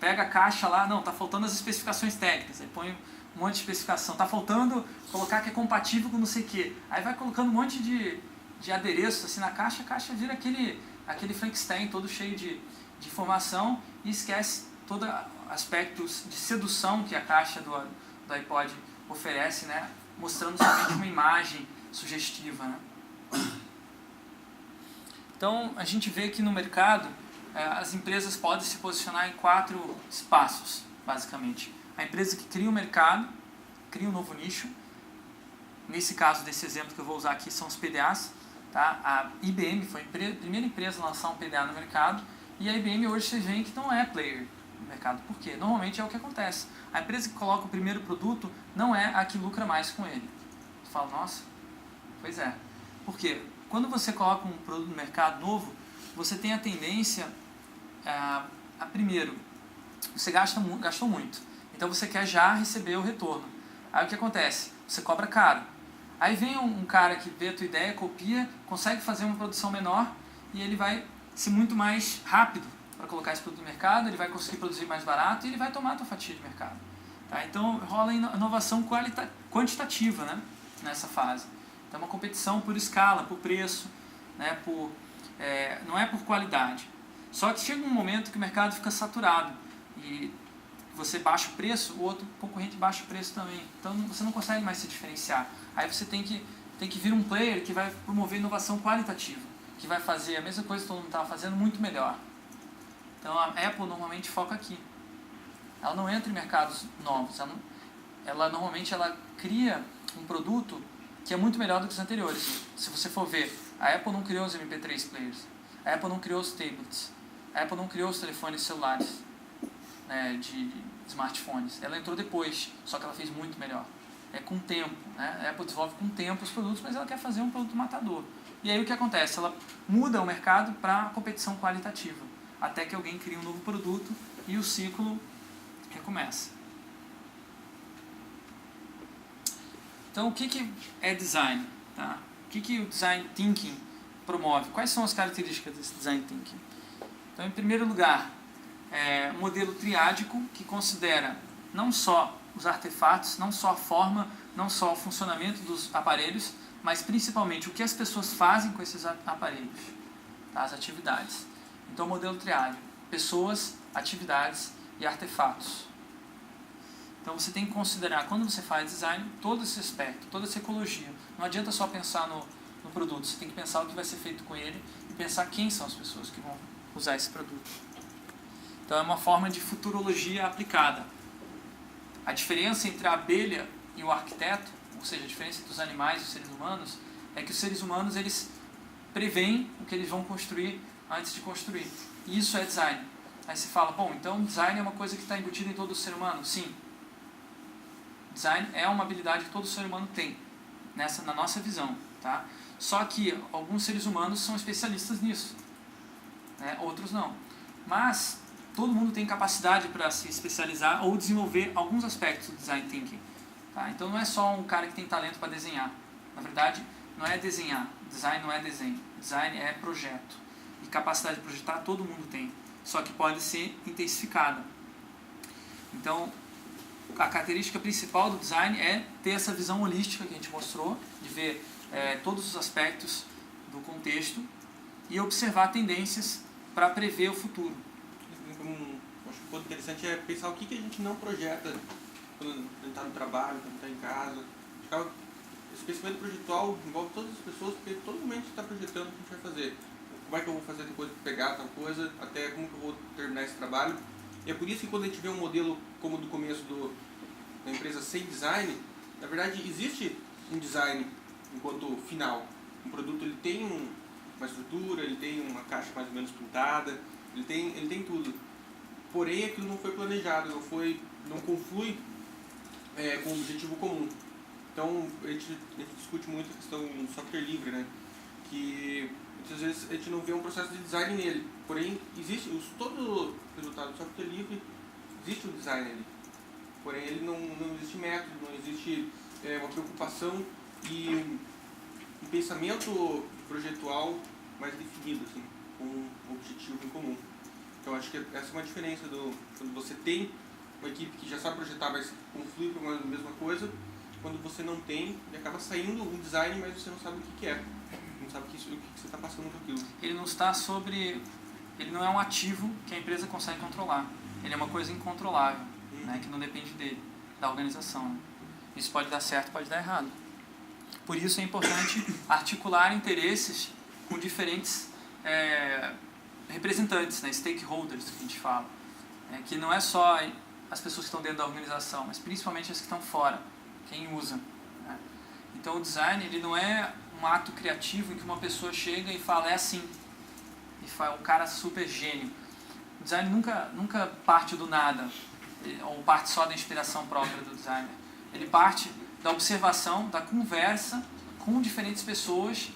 Pega a caixa lá, não, tá faltando as especificações técnicas, aí põe um monte de especificação. Tá faltando colocar que é compatível com não sei o que. Aí vai colocando um monte de adereços assim na caixa, a caixa vira aquele Frankenstein todo cheio de informação e esquece todo aspectos de sedução que a caixa do iPod oferece, né? Mostrando somente uma imagem sugestiva. Né? Então a gente vê que no mercado as empresas podem se posicionar em 4 espaços, basicamente. A empresa que cria um mercado, cria um novo nicho. Nesse caso, desse exemplo que eu vou usar aqui, são os PDAs. Tá? A IBM foi a primeira empresa a lançar um PDA no mercado, e a IBM hoje vocês veem que não é player no mercado. Por quê? Normalmente é o que acontece. A empresa que coloca o primeiro produto não é a que lucra mais com ele. Você fala, nossa, pois é. Por quê? Quando você coloca um produto no mercado novo, você tem a tendência a primeiro, você gastou muito, então você quer já receber o retorno. Aí o que acontece? Você cobra caro. Aí vem um cara que vê a tua ideia, copia, consegue fazer uma produção menor e ele vai ser muito mais rápido para colocar esse produto no mercado, ele vai conseguir produzir mais barato e ele vai tomar a tua fatia de mercado. Tá? Então rola inovação quantitativa, né? Nessa fase. Então é uma competição por escala, por preço, né? Não é por qualidade. Só que chega um momento que o mercado fica saturado e você baixa o preço, o outro concorrente baixa o preço também. Então você não consegue mais se diferenciar. Aí você tem que vir um player que vai promover inovação qualitativa, que vai fazer a mesma coisa que todo mundo estava fazendo muito melhor. Então a Apple normalmente foca aqui. Ela não entra em mercados novos. Ela normalmente cria um produto que é muito melhor do que os anteriores. Se você for ver, a Apple não criou os MP3 players. A Apple não criou os tablets. A Apple não criou os telefones celulares, né, de smartphones. Ela entrou depois, só que ela fez muito melhor. Com o tempo. Né? A Apple desenvolve com o tempo os produtos, mas ela quer fazer um produto matador. E aí o que acontece? Ela muda o mercado para competição qualitativa, até que alguém cria um novo produto e o ciclo recomeça. Então, o que é design? Tá? O que o design thinking promove? Quais são as características desse design thinking? Então, em primeiro lugar, um modelo triádico que considera não só os artefatos, não só a forma, não só o funcionamento dos aparelhos, mas principalmente o que as pessoas fazem com esses aparelhos, tá? As atividades. Então, modelo triádico: pessoas, atividades e artefatos. Então você tem que considerar, quando você faz design, todo esse aspecto, toda essa ecologia. Não adianta só pensar no produto, você tem que pensar o que vai ser feito com ele e pensar quem são as pessoas que vão usar esse produto. Então é uma forma de futurologia aplicada. A diferença entre a abelha e o arquiteto, ou seja, a diferença entre os animais e os seres humanos, é que os seres humanos eles preveem o que eles vão construir antes de construir. E isso é design. Aí você fala, bom, então design é uma coisa que está embutida em todo ser humano? Sim. Design é uma habilidade que todo ser humano tem, na nossa visão. Tá? Só que alguns seres humanos são especialistas nisso, né? Outros não. Mas todo mundo tem capacidade para se especializar ou desenvolver alguns aspectos do design thinking. Tá? Então não é só um cara que tem talento para desenhar. Na verdade, não é desenhar. Design não é desenho. Design é projeto. E capacidade de projetar todo mundo tem. Só que pode ser intensificada. Então, a característica principal do design é ter essa visão holística que a gente mostrou, de ver todos os aspectos do contexto e observar tendências para prever o futuro. Acho que o ponto interessante é pensar o que a gente não projeta quando a gente está no trabalho, quando está em casa. Esse pensamento projetual envolve todas as pessoas, porque todo momento está projetando o que a gente vai fazer. Como é que eu vou fazer depois de pegar tal coisa, até como que eu vou terminar esse trabalho. E é por isso que quando a gente vê um modelo como do começo da empresa sem design, na verdade existe um design enquanto final. Um produto ele tem uma estrutura, ele tem uma caixa mais ou menos pintada, ele tem tudo. Porém aquilo não foi planejado, não conflui com um objetivo comum. Então a gente discute muito a questão do software livre, né? Que muitas vezes a gente não vê um processo de design nele. Porém, existe todo resultado do software livre, existe um design ali. Porém, ele não existe método, não existe uma preocupação e um pensamento projetual mais definido, assim, com um objetivo em comum. Então, acho que essa é uma diferença quando você tem uma equipe que já sabe projetar, mas conflui para uma mesma coisa, quando você não tem, e acaba saindo um design, mas você não sabe o que é. Não sabe o que você está passando com aquilo. Ele não é um ativo que a empresa consegue controlar. Ele é uma coisa incontrolável, né, que não depende dele, da organização. Isso pode dar certo, pode dar errado. Por isso é importante articular interesses com diferentes representantes, né, stakeholders, que a gente fala. Que não é só as pessoas que estão dentro da organização, mas principalmente as que estão fora, quem usa. Né? Então o design ele não é um ato criativo em que uma pessoa chega e fala, é assim. E fala, um cara super gênio. O design nunca parte do nada, ou parte só da inspiração própria do designer. Ele parte da observação, da conversa com diferentes pessoas,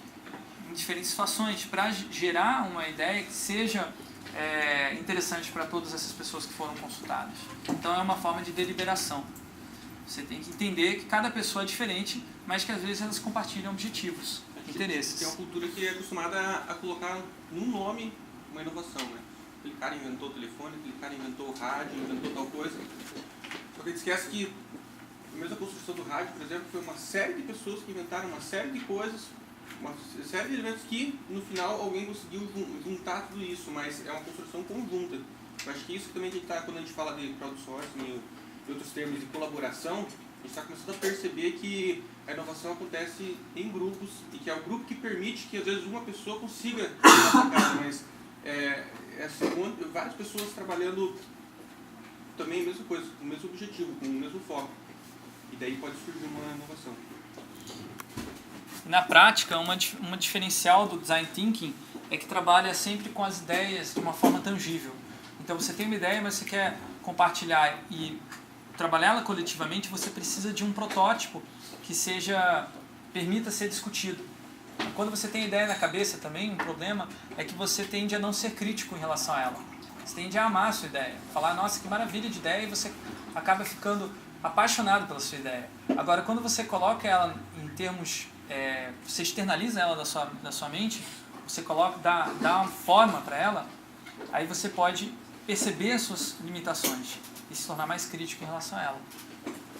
em diferentes situações, para gerar uma ideia que seja interessante para todas essas pessoas que foram consultadas. Então é uma forma de deliberação. Você tem que entender que cada pessoa é diferente, mas que às vezes elas compartilham objetivos, interesses. Tem uma cultura que é acostumada a colocar num nome uma inovação, né? Aquele cara inventou o telefone, aquele cara inventou o rádio, inventou tal coisa. Só que a gente esquece que a mesma construção do rádio, por exemplo, foi uma série de pessoas que inventaram uma série de coisas, uma série de elementos que no final alguém conseguiu juntar tudo isso, mas é uma construção conjunta. Eu acho que isso também que tá, quando a gente fala de crowdsourcing e outros termos de colaboração, a gente está começando a perceber que a inovação acontece em grupos e que é o grupo que permite que às vezes uma pessoa consiga sacar, mas várias pessoas trabalhando também a mesma coisa, com o mesmo objetivo, com o mesmo foco. E daí pode surgir uma inovação. Na prática, uma diferencial do design thinking é que trabalha sempre com as ideias de uma forma tangível. Então você tem uma ideia, mas você quer compartilhar e trabalhá-la coletivamente, você precisa de um protótipo que permita ser discutido. Quando você tem ideia na cabeça também, um problema é que você tende a não ser crítico em relação a ela. Você tende a amar a sua ideia, falar, nossa, que maravilha de ideia, e você acaba ficando apaixonado pela sua ideia. Agora, quando você coloca ela em termos, você externaliza ela da sua mente, você dá uma forma para ela, aí você pode perceber as suas limitações e se tornar mais crítico em relação a ela.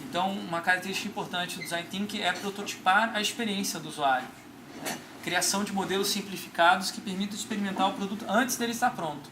Então, uma característica importante do design thinking é prototipar a experiência do usuário. Né? Criação de modelos simplificados que permitam experimentar o produto antes dele estar pronto.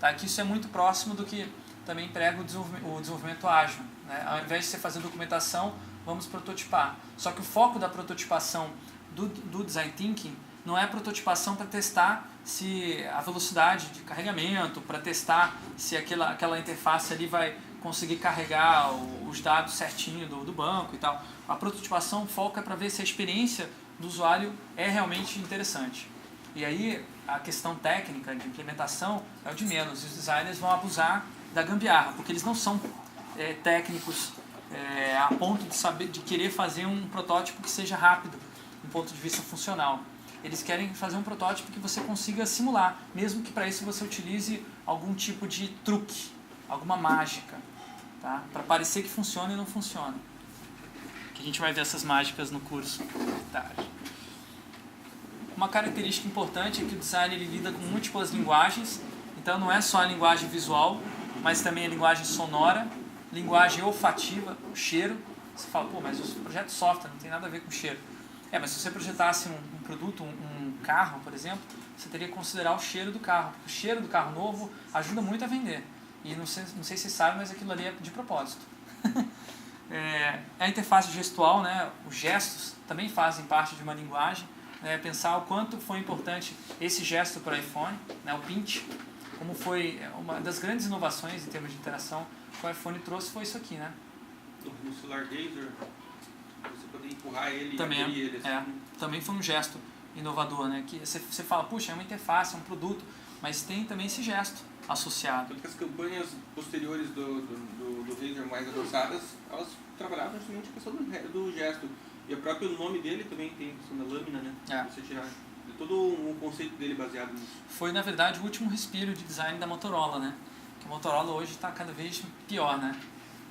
Tá? Que isso é muito próximo do que também prega o desenvolvimento ágil. Né? Ao invés de você fazer documentação, vamos prototipar. Só que o foco da prototipação do design thinking não é a prototipação para testar se a velocidade de carregamento, para testar se aquela interface ali vai conseguir carregar os dados certinho do banco e tal. A prototipação foca para ver se a experiência do usuário é realmente interessante. E aí a questão técnica de implementação é o de menos. E os designers vão abusar da gambiarra, porque eles não são técnicos a ponto de querer fazer um protótipo que seja rápido, do ponto de vista funcional. Eles querem fazer um protótipo que você consiga simular, mesmo que para isso você utilize algum tipo de truque, alguma mágica, tá? Para parecer que funciona e não funciona. Que a gente vai ver essas mágicas no curso. Tá. Uma característica importante é que o design ele lida com múltiplas linguagens, então não é só a linguagem visual, mas também a linguagem sonora, linguagem olfativa, o cheiro. Você fala, pô, mas o projeto software não tem nada a ver com cheiro. Mas se você projetasse um produto, um carro, por exemplo, você teria que considerar o cheiro do carro. O cheiro do carro novo ajuda muito a vender. E não sei se vocês sabem, mas aquilo ali é de propósito. A interface gestual, né, os gestos também fazem parte de uma linguagem. Pensar o quanto foi importante esse gesto para o iPhone, né, o Pinch, como foi uma das grandes inovações em termos de interação que o iPhone trouxe, foi isso aqui, né? No celular Gazer, você poder empurrar ele Também, e abrir ele assim. Também foi um gesto inovador, né? Que você fala, puxa, é uma interface, é um produto, mas tem também esse gesto associado. Tanto que as campanhas posteriores do Razer mais avançadas, elas trabalhavam justamente a questão do gesto. E o próprio nome dele também tem a questão da lâmina, né? Você tirar todo o conceito dele baseado nisso. Foi, na verdade, o último respiro de design da Motorola, né? Que a Motorola hoje está cada vez pior, né?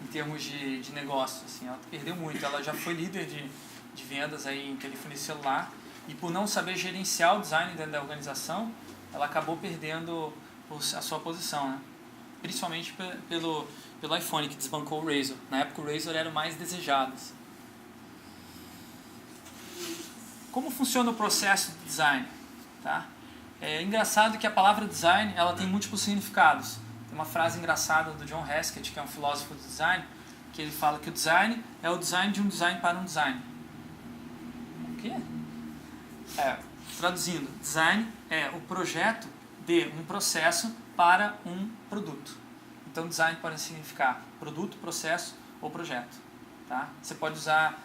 Em termos de negócio, assim, ela perdeu muito. Ela já foi líder de vendas aí em telefone celular e por não saber gerenciar o design dentro da organização, ela acabou perdendo a sua posição, né? Principalmente pelo iPhone, que desbancou o Razr. Na época o Razr era o mais desejado. Assim. Como funciona o processo de design? Tá? É engraçado que a palavra design ela tem múltiplos significados. Tem uma frase engraçada do John Haskett, que é um filósofo do design, que ele fala que o design é o design de um design para um design. O quê? Traduzindo, design é o projeto de um processo para um produto. Então, design pode significar produto, processo ou projeto. Tá? Você pode usar...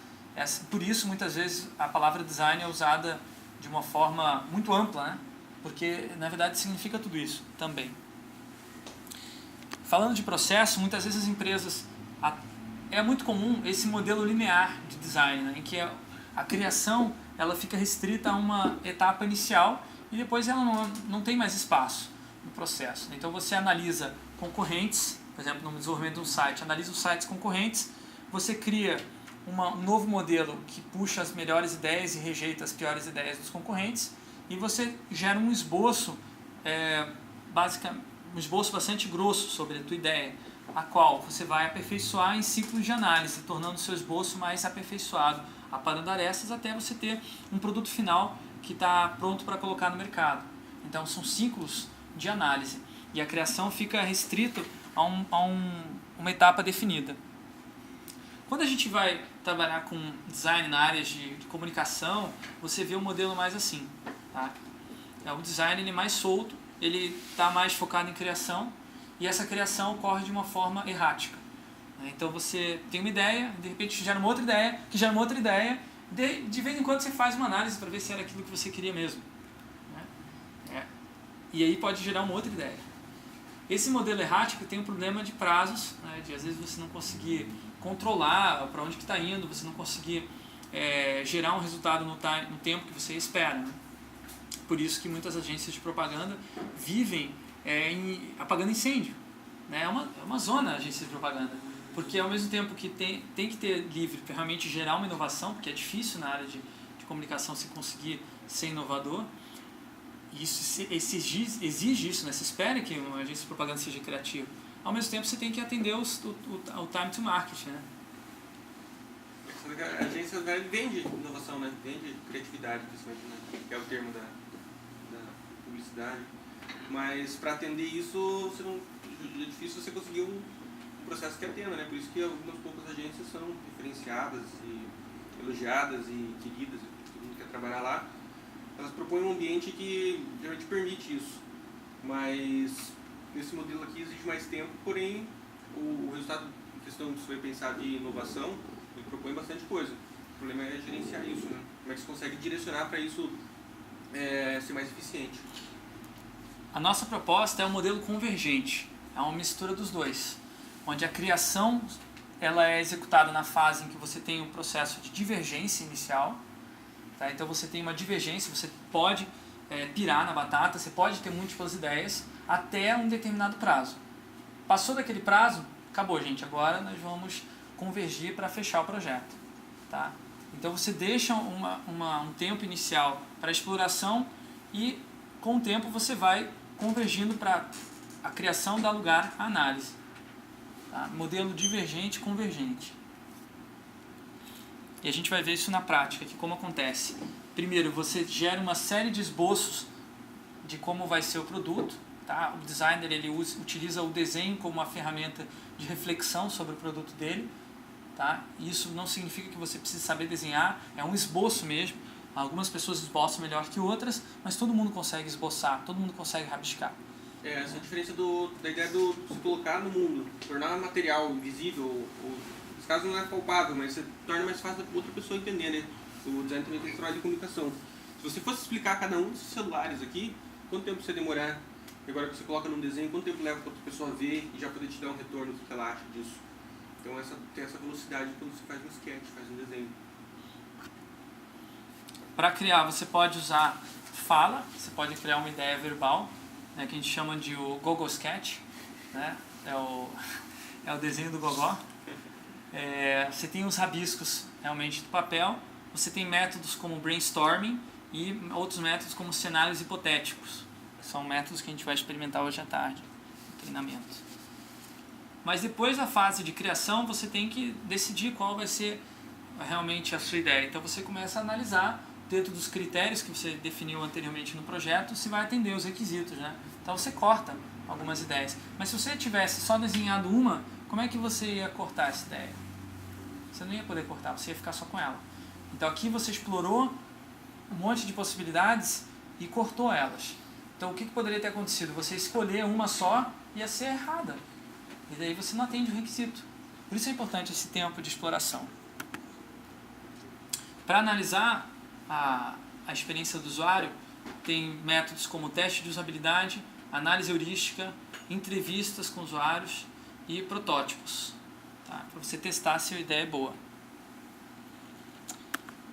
Por isso, muitas vezes, a palavra design é usada de uma forma muito ampla, né? Porque, na verdade, significa tudo isso também. Falando de processo, muitas vezes as empresas... É muito comum esse modelo linear de design, né? Em que a criação ela fica restrita a uma etapa inicial e depois ela não tem mais espaço no processo. Então, você analisa concorrentes, por exemplo, no desenvolvimento de um site, analisa os sites concorrentes, você cria um novo modelo que puxa as melhores ideias e rejeita as piores ideias dos concorrentes e você gera um esboço, um esboço bastante grosso sobre a tua ideia, a qual você vai aperfeiçoar em ciclos de análise, tornando o seu esboço mais aperfeiçoado, aparando arestas até você ter um produto final que está pronto para colocar no mercado. Então são ciclos de análise e a criação fica restrito a uma etapa definida. Quando a gente vai trabalhar com design na área de comunicação, você vê um modelo mais assim. Tá? O design ele é mais solto, ele está mais focado em criação e essa criação ocorre de uma forma errática. Então você tem uma ideia, de repente gera uma outra ideia, que gera uma outra ideia, de vez em quando você faz uma análise para ver se era aquilo que você queria mesmo. E aí pode gerar uma outra ideia. Esse modelo errático tem um problema de prazos, né, de às vezes você não conseguir controlar para onde que está indo, você não conseguir gerar um resultado no tempo que você espera. Né? Por isso que muitas agências de propaganda vivem apagando incêndio. Né? É uma zona a agência de propaganda, porque ao mesmo tempo que tem que ter livre para realmente gerar uma inovação, porque é difícil na área de comunicação se conseguir ser inovador, isso exige isso, né? Você espera que uma agência de propaganda seja criativa. Ao mesmo tempo, você tem que atender o time to market, né? A agência vende inovação, né? Vende criatividade, principalmente, né? Que é o termo da publicidade. Mas para atender isso, é difícil você conseguir um processo que atenda, né? Por isso que algumas poucas agências são referenciadas e elogiadas e queridas, todo mundo quer trabalhar lá. Elas propõem um ambiente que geralmente permite isso, mas nesse modelo aqui exige mais tempo, porém o resultado em questão de se for pensar de inovação, ele propõe bastante coisa. O problema é gerenciar isso, né? Como é que você consegue direcionar para isso ser mais eficiente? A nossa proposta é um modelo convergente, é uma mistura dos dois, onde a criação ela é executada na fase em que você tem um processo de divergência inicial. Tá? Então você tem uma divergência, você pode pirar na batata, você pode ter múltiplas ideias até um determinado prazo. Passou daquele prazo, acabou, gente. Agora nós vamos convergir para fechar o projeto. Tá? Então você deixa um tempo inicial para exploração e com o tempo você vai convergindo para a criação dar lugar à análise. Tá? Modelo divergente e convergente. E a gente vai ver isso na prática, que como acontece. Primeiro, você gera uma série de esboços de como vai ser o produto. Tá? O designer ele utiliza o desenho como uma ferramenta de reflexão sobre o produto dele. Tá? Isso não significa que você precisa saber desenhar, é um esboço mesmo. Algumas pessoas esboçam melhor que outras, mas todo mundo consegue esboçar, todo mundo consegue rabiscar. Essa é a diferença da ideia do se colocar no mundo, tornar material visível, ou nesse caso não é palpável, mas você torna mais fácil para outra pessoa entender, né? O design também tem trabalho de comunicação. Se você fosse explicar cada um desses celulares aqui, quanto tempo você demorar? Agora que você coloca num desenho, quanto tempo leva para outra pessoa ver e já poder te dar um retorno do que ela acha disso? Então tem essa velocidade quando você faz um sketch, faz um desenho. Para criar, você pode usar fala, você pode criar uma ideia verbal, né, que a gente chama de o Gogó Sketch, né? É o desenho do Gogó. Você tem os rabiscos realmente do papel, você tem métodos como brainstorming e outros métodos como cenários hipotéticos. São métodos que a gente vai experimentar hoje à tarde, no treinamento. Mas depois da fase de criação, você tem que decidir qual vai ser realmente a sua ideia. Então você começa a analisar dentro dos critérios que você definiu anteriormente no projeto, se vai atender os requisitos, né? Então você corta algumas ideias. Mas se você tivesse só desenhado uma, como é que você ia cortar essa ideia? Você não ia poder cortar, você ia ficar só com ela. Então aqui você explorou um monte de possibilidades e cortou elas. Então o que poderia ter acontecido? Você escolher uma só ia ser errada. E daí você não atende o requisito. Por isso é importante esse tempo de exploração. Para analisar a experiência do usuário, tem métodos como teste de usabilidade, análise heurística, entrevistas com usuários e protótipos, tá? Para você testar se a ideia é boa.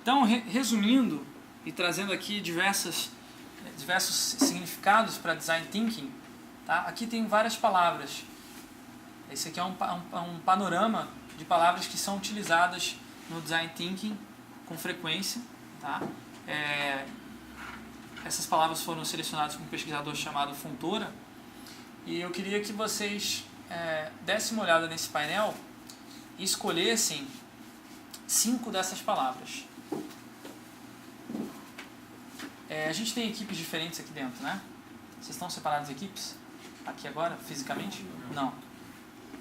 Então, resumindo e trazendo aqui diversos significados para design thinking, tá? Aqui tem várias palavras. Esse aqui é um panorama de palavras que são utilizadas no design thinking com frequência. Tá? Essas palavras foram selecionadas por um pesquisador chamado Fontoura, e eu queria que vocês dessem uma olhada nesse painel e escolhessem 5 dessas palavras. A gente tem equipes diferentes aqui dentro, né? Vocês estão separados em equipes? Aqui agora, fisicamente? Não.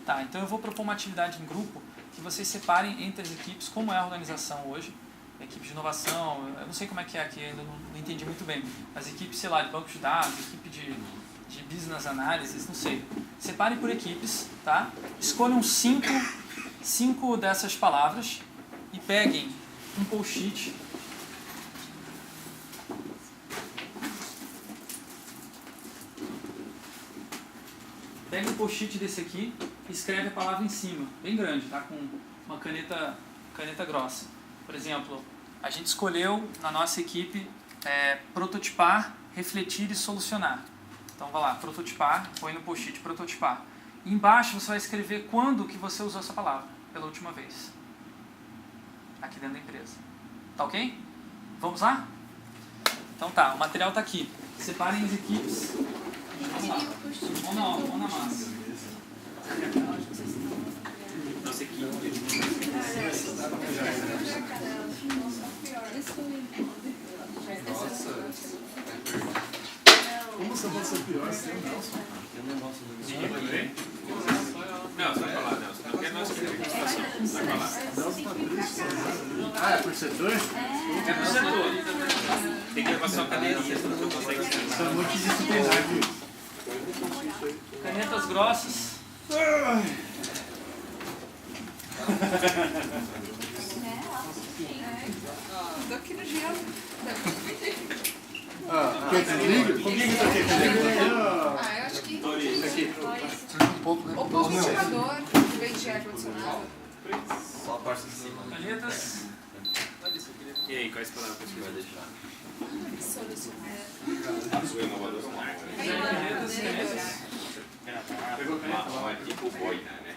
Tá, então eu vou propor uma atividade em grupo que vocês separem entre as equipes como é a organização hoje. Equipe de inovação, eu não sei como é que é aqui, ainda não entendi muito bem, mas equipe, sei lá, de banco de dados, equipe de business analysis, não sei. Separem por equipes, tá? Escolham 5 dessas palavras e peguem um post-it. Pegue um post-it desse aqui e escreve a palavra em cima, bem grande, tá? Com uma caneta grossa. Por exemplo, a gente escolheu na nossa equipe prototipar, refletir e solucionar. Então vai lá, prototipar, põe no post-it prototipar. E embaixo você vai escrever quando que você usou essa palavra pela última vez. Aqui dentro da empresa. Tá ok? Vamos lá? Então tá, o material tá aqui. Separem as equipes. Vamos lá. Vamos na massa. Nossa equipe. Como você pode ser pior sem o Nelson? Não, você vai falar, Nelson. Não quer nossa participação. Vai falar. Nelson tá triste. Ah, é por setor? É pro setor. Tem que levar só a cadeirinha, senão você não consegue sentar. Tá multidisciplinar. Canetas grossas. Tô aqui no gelo. Quer que liga? Como que isso aqui? Eu acho que Isso aqui. Um pouco, né? o condicionador, em vez de ar-condicionado. Só a parte de cima. Canetas. E aí, quais palavras que você vai deixar? Solucionar. Canetas. Pegou caneta? Não é tipo boina, né?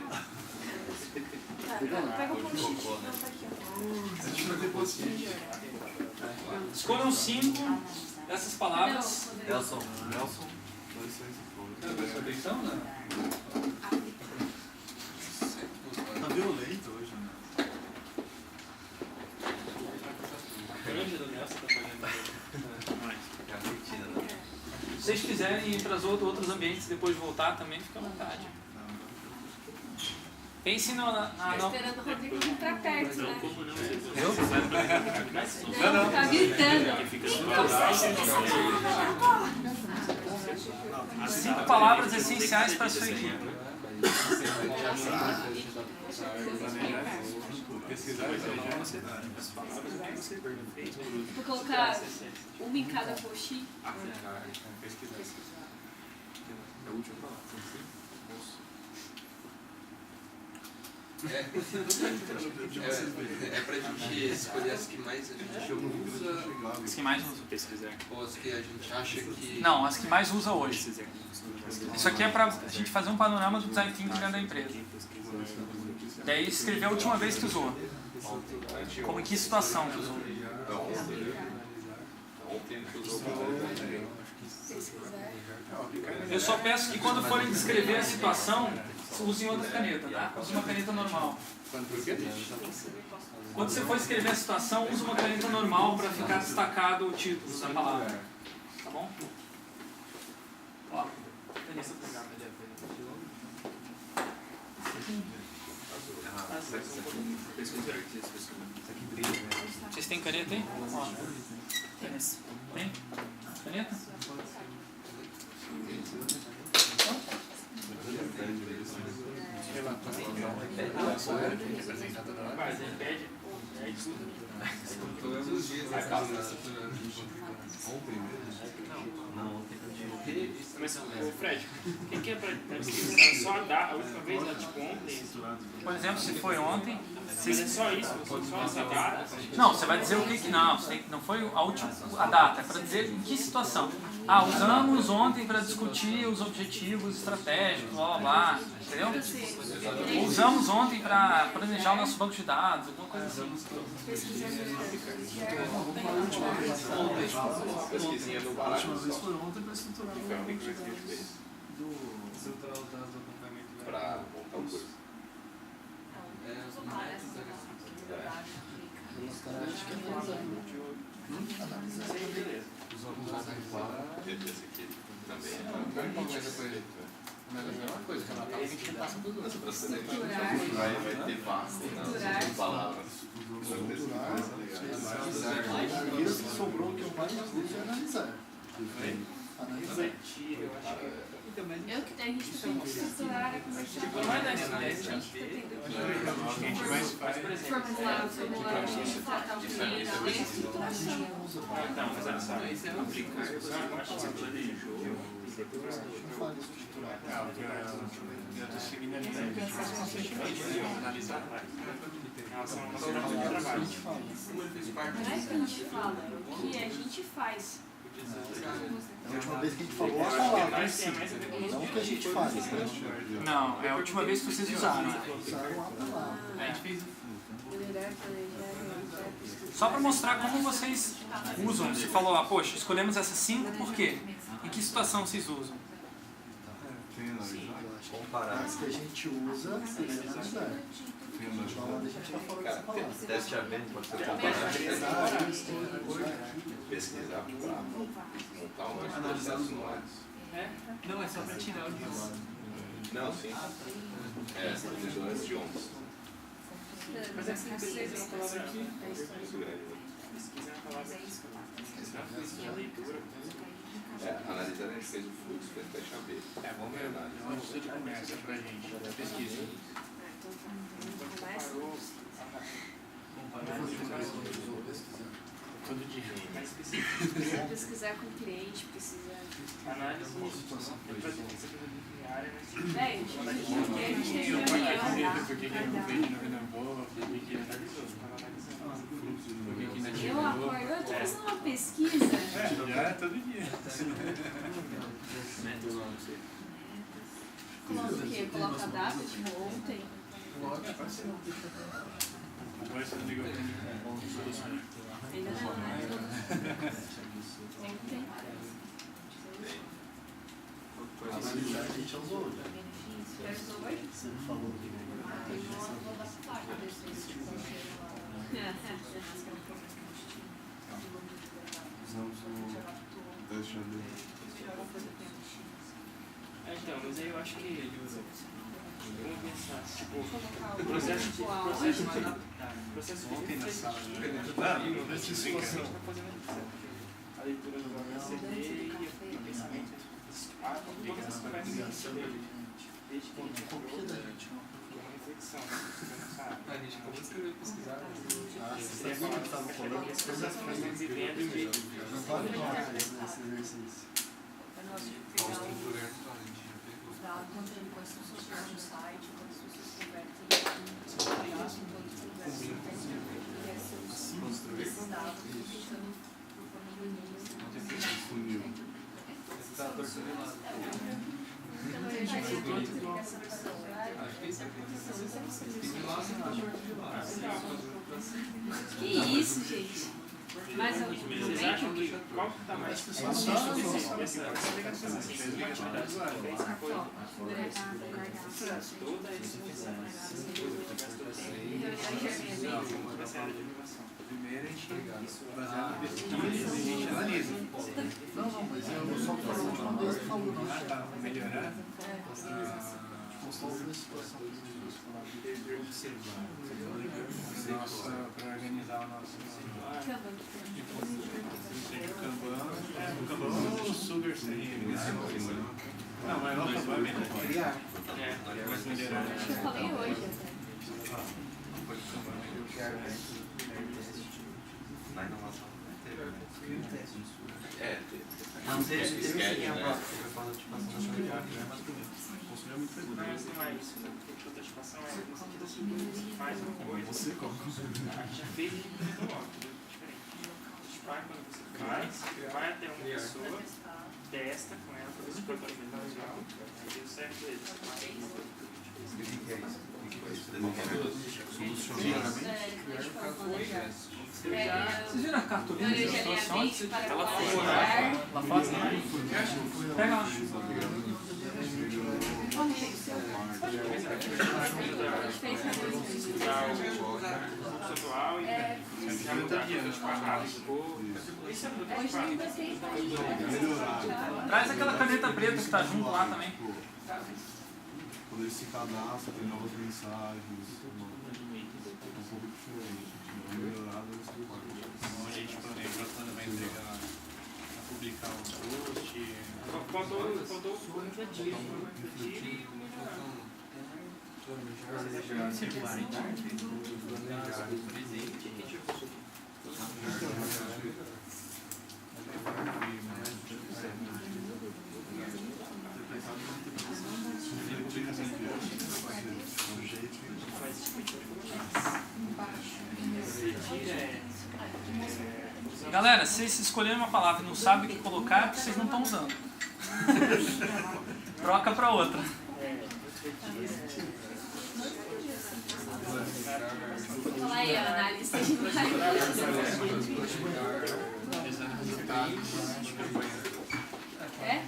Pega o post-it. Tá aqui, A gente vai ter post-it. Escolham 5 dessas palavras. Nelson. Prestou atenção, né? Tá violento hoje, né? outros ambientes depois de voltar também, fica à vontade. Pense Tô esperando o Rodrigo vir pra perto, né? Tá gritando. 5 palavras essenciais para a sua equipe. Vou colocar uma em cada post. É pra gente escolher as que mais a gente usa As que mais usa. ou as que a gente acha que... Não, as que mais usa hoje. Isso aqui é para a gente fazer um panorama do design thinking dentro da empresa. Daí escrever a última vez que usou. Como em que situação que usou. Eu só peço que quando forem descrever a situação, usem outra caneta, tá? Use uma caneta normal. Quando você for escrever a situação, use uma caneta normal para ficar destacado o título da palavra. Tá bom? Ó, caneta. Vocês têm caneta aí? Ó. Tem? Caneta? Mas, Fred, o que é pra só a data, a última vez, né, tipo ontem? Por exemplo, se foi ontem... Mas é só isso, só essa data? Não, você vai dizer o que que... Não, não foi a data, é para dizer em que situação. Ah, usamos ontem para discutir os objetivos estratégicos, blá blá blá, entendeu? Ou usamos ontem para planejar o nosso banco de dados, alguma coisa assim. Pesquisinha do Pará. A última vez foi ontem para estruturar o para montar o curso. Esse aqui também mas é a mesma coisa, que a Natal a gente passa tudo nessa processo. Vai ter vasto, palavras. E isso que sobrou que eu mais uso é analisar. Analisar. Eu que a gente tem que estruturar a área comercial. Formular, a gente tratar o cliente, além de estruturação. Então, mas olha só, isso é aplicar, eu acho que você planejou. Eu falo estruturar. Eu estou seguindo a linha de analisar. Relação ao nosso trabalho de trabalho. Não é que a gente fala, é o que a gente faz. A última vez que a gente falou a palavra em si, não o que a gente faz. Não, é a última vez que vocês usaram. Usaram a palavra. A gente fez Deliberar, planejar, só para mostrar como vocês usam. Você falou lá, poxa, escolhemos essas 5 por quê? Em que situação vocês usam? Comparar. As que a gente usa é analisar. Então, a gente está falando dessa palavra. Teste AB pode ser comparado. Pesquisar para montar um processo no ar. Não, é só para tirar o idioma. Não, sim. É, decisões de ondas. Mas é que pesquisa é uma palavra aqui. Isso grande. Pesquisa é uma palavra aqui. Pesquisa é a leitura. Analisar, a gente fez o fluxo, fez teste AB. Vamos ver. É uma estudo de comércio pra gente. Pesquisa. Todo dia. Mais específico. pesquisar com o cliente, precisa... Análise de situação. É pra você área, mas... A gente tem reunião. Por que ele não fez de novena boa? Por que ele analisou? Eu acordo, eu tô fazendo uma pesquisa. Já é todo dia. Coloca o quê? Coloca a data, tipo ontem. Ainda não, né? Ontem. Analisar a gente usou hoje. Já usou hoje? Você não falou. Eu vou adaptar. Usamos o teste AB. Então, mas aí eu acho que... Vamos pensar, tipo, o processo de a leitura do ABCD e o pensamento todas as conversas desde que a gente entrou, uma reflexão nessa área. A gente acabou de escrever pesquisar. Você ia falar que as pessoas estão vivendo de... Não vale nós esse exercício. Qual estrutura é atual? A gente já pegou. Dado quanto as pessoas chegam no site, quantas pessoas convertem em dados, quantas conversas Construir. esses dados, tentando por forma de linhas. Esse tá torcendo de lado. Então, a gente vai ter essa questão. Acho que esse é a profissão. Tem de lado e Que isso, gente? Mas eu Vocês acham que qual que está mais difícil dessa ligação? Uma atividade que fez que foi toda esse Primeiro a gente baseado na pesquisa, a gente analisa. Não, mas eu só falo uma vez que falou, não. Para melhorar, Postou outra situação que observar. Para organizar o nosso. Seja o Kanban ou o Sugar seria. Não, mas o Kanban é melhor. Criar. Mas melhorar. eu falei hoje. Na inovação não teve. não teve né? Mas não é isso. A prototipação é no sentido assim, você faz uma coisa. Você como? A gente já fez e implementou logo, diferente. Prototipar quando você faz, vai até uma pessoa, testa com ela para ver se o protótipo está legal, aí deu certo ele. Vocês viram a cartolina da situação? Ela Ela faz, né? Pega lá. Conceitual e já mudar isso é Traz aquela caneta preta que tá junto lá também. Quando ele se cadastra, tem novas mensagens, um pouco diferente. Melhorado nesse Então a gente planeja quando vai entregar, a publicar o post. faltou o refletir e o melhorar. Galera, se vocês escolherem uma palavra e não sabem o que colocar, vocês não estão usando. Troca para outra. Fala aí, análise. É?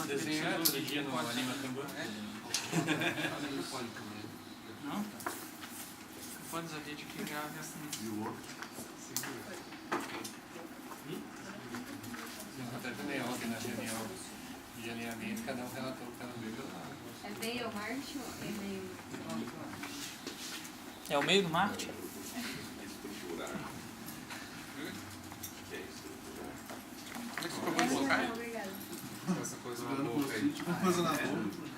Desenhar todo dia no Anima Kanban. Não? Pode usar vídeo que grave assim. E o outro? Até também ontem na reunião de alinhamento, cada um relatou o que ela viu. É meio Marte ou é meio... É o meio do Marte? Estruturar. O que é estruturar? Como é que você propõe colocar? Obrigada. Essa coisa na boca aí. Tipo coisa na boca.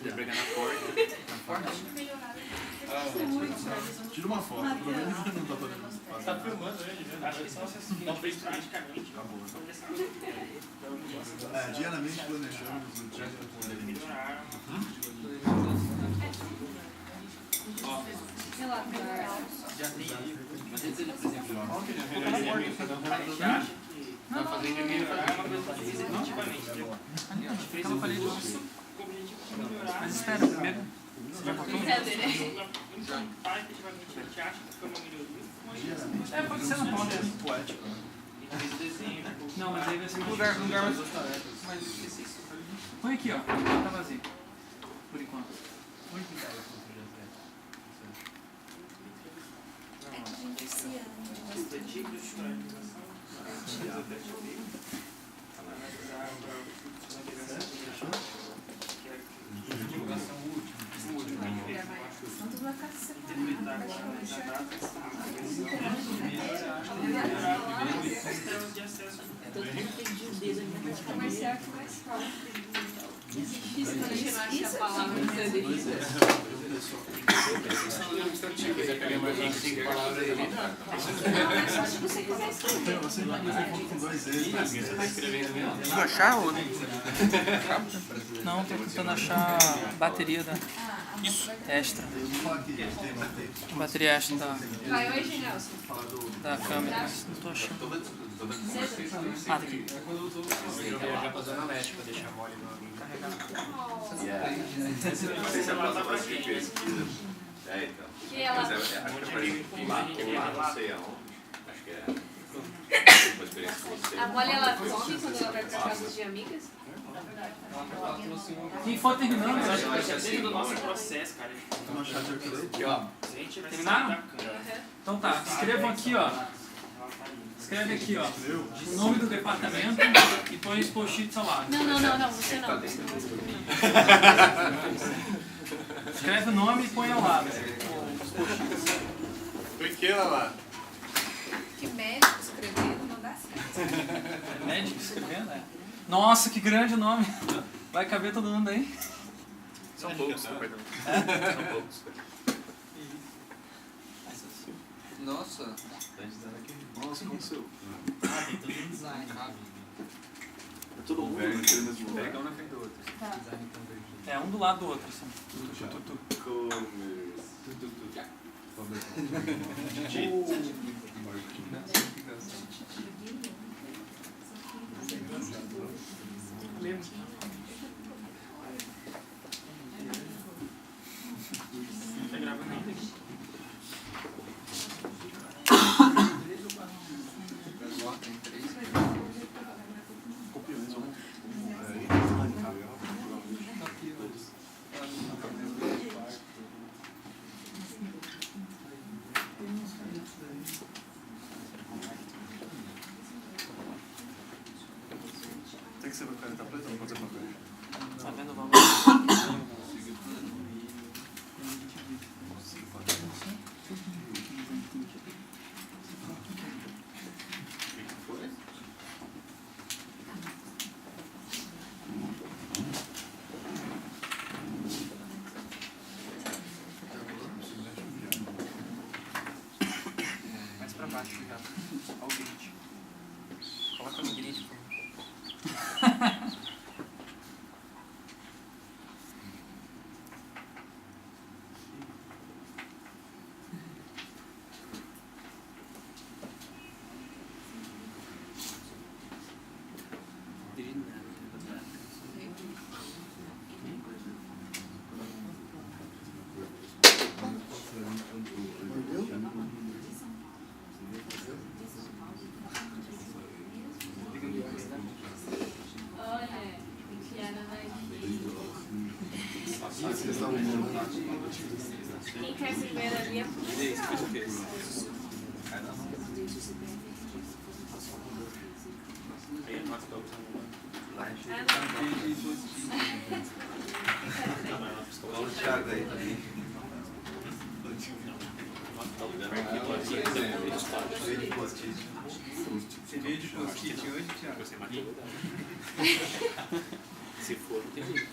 Já pegar na porta. Tira uma foto, pelo menos não tá podendo fazer. Tá filmando ele, né? Acho que só se não fez praticamente. Diariamente planejamos o dia Melhorar. Relatório. Já tem. Mas antes ele, por exemplo, qual que é a melhor alinhamento? Cada um relatou. Vai fazer de melhorar uma coisa que fez efetivamente. Ali, ó. Aquela parede lá. Com o objetivo de melhorar. Mas espera, primeiro. Você já botou? Faz efetivamente, a gente acha que foi uma melhoria. É, pode ser na ponta. poético, né? E fez o desenho. Não, mas aí vai ser Lugar mais... Põe aqui, ó. Tá vazio. Por enquanto. Onde que tá esse projeto? Tipo de organização. Analisar para o divulgação última. Então tudo vai ficar separado. Sistemas de acesso. Comercial que mais fala. Difícil quando a gente não acha a palavra. Você vai com dois eles. Não achar ou não? Não, tô tentando achar a bateria da extra. Bateria extra Vai hoje, Nelson? da câmera, mas não tô achando. Ah, tá aqui. Eu viajar pra Zona Leste pra deixar mole no amigo carregar. Não sei se é a próxima de pesquisa. É, então. Que ela... Mas acho que é para ir lá, não sei aonde. Acho que é uma experiência com você. A Molly, ela come quando ela vai pra casa de amigas? Quem for terminando, Eu acho que vai ser dentro do nosso processo, cara. terminaram? Então tá, escrevam aqui, ó. Escreve aqui, ó, o nome do departamento e põe os post-its ao lado. Não, você não. Escreve o nome e põe ao lado. Os post-its. Por que, lá? Que médico escrevendo não dá certo. É médico escrevendo, é? Nossa, que grande o nome. Vai caber todo mundo aí? São poucos, perdão. São poucos. Nossa. Nossa, como seu? Ah, tem tudo em design. É todo mundo naquele mesmo lugar. Pega um na frente do outro. É, um do lado do outro, assim. Tá gravando ainda? Tem que ser uma caneta preta, não pode ser papel. Tá vendo o valor? Mais pra baixo, já. Ao grid. Coloca no grid, por favor. Olha, enfiada Quem quer primeiro ali é policial. Aí nós estamos Vamos Thiago aí também. Você veio de post-it hoje, Thiago? Você matou. Se for, não tem jeito.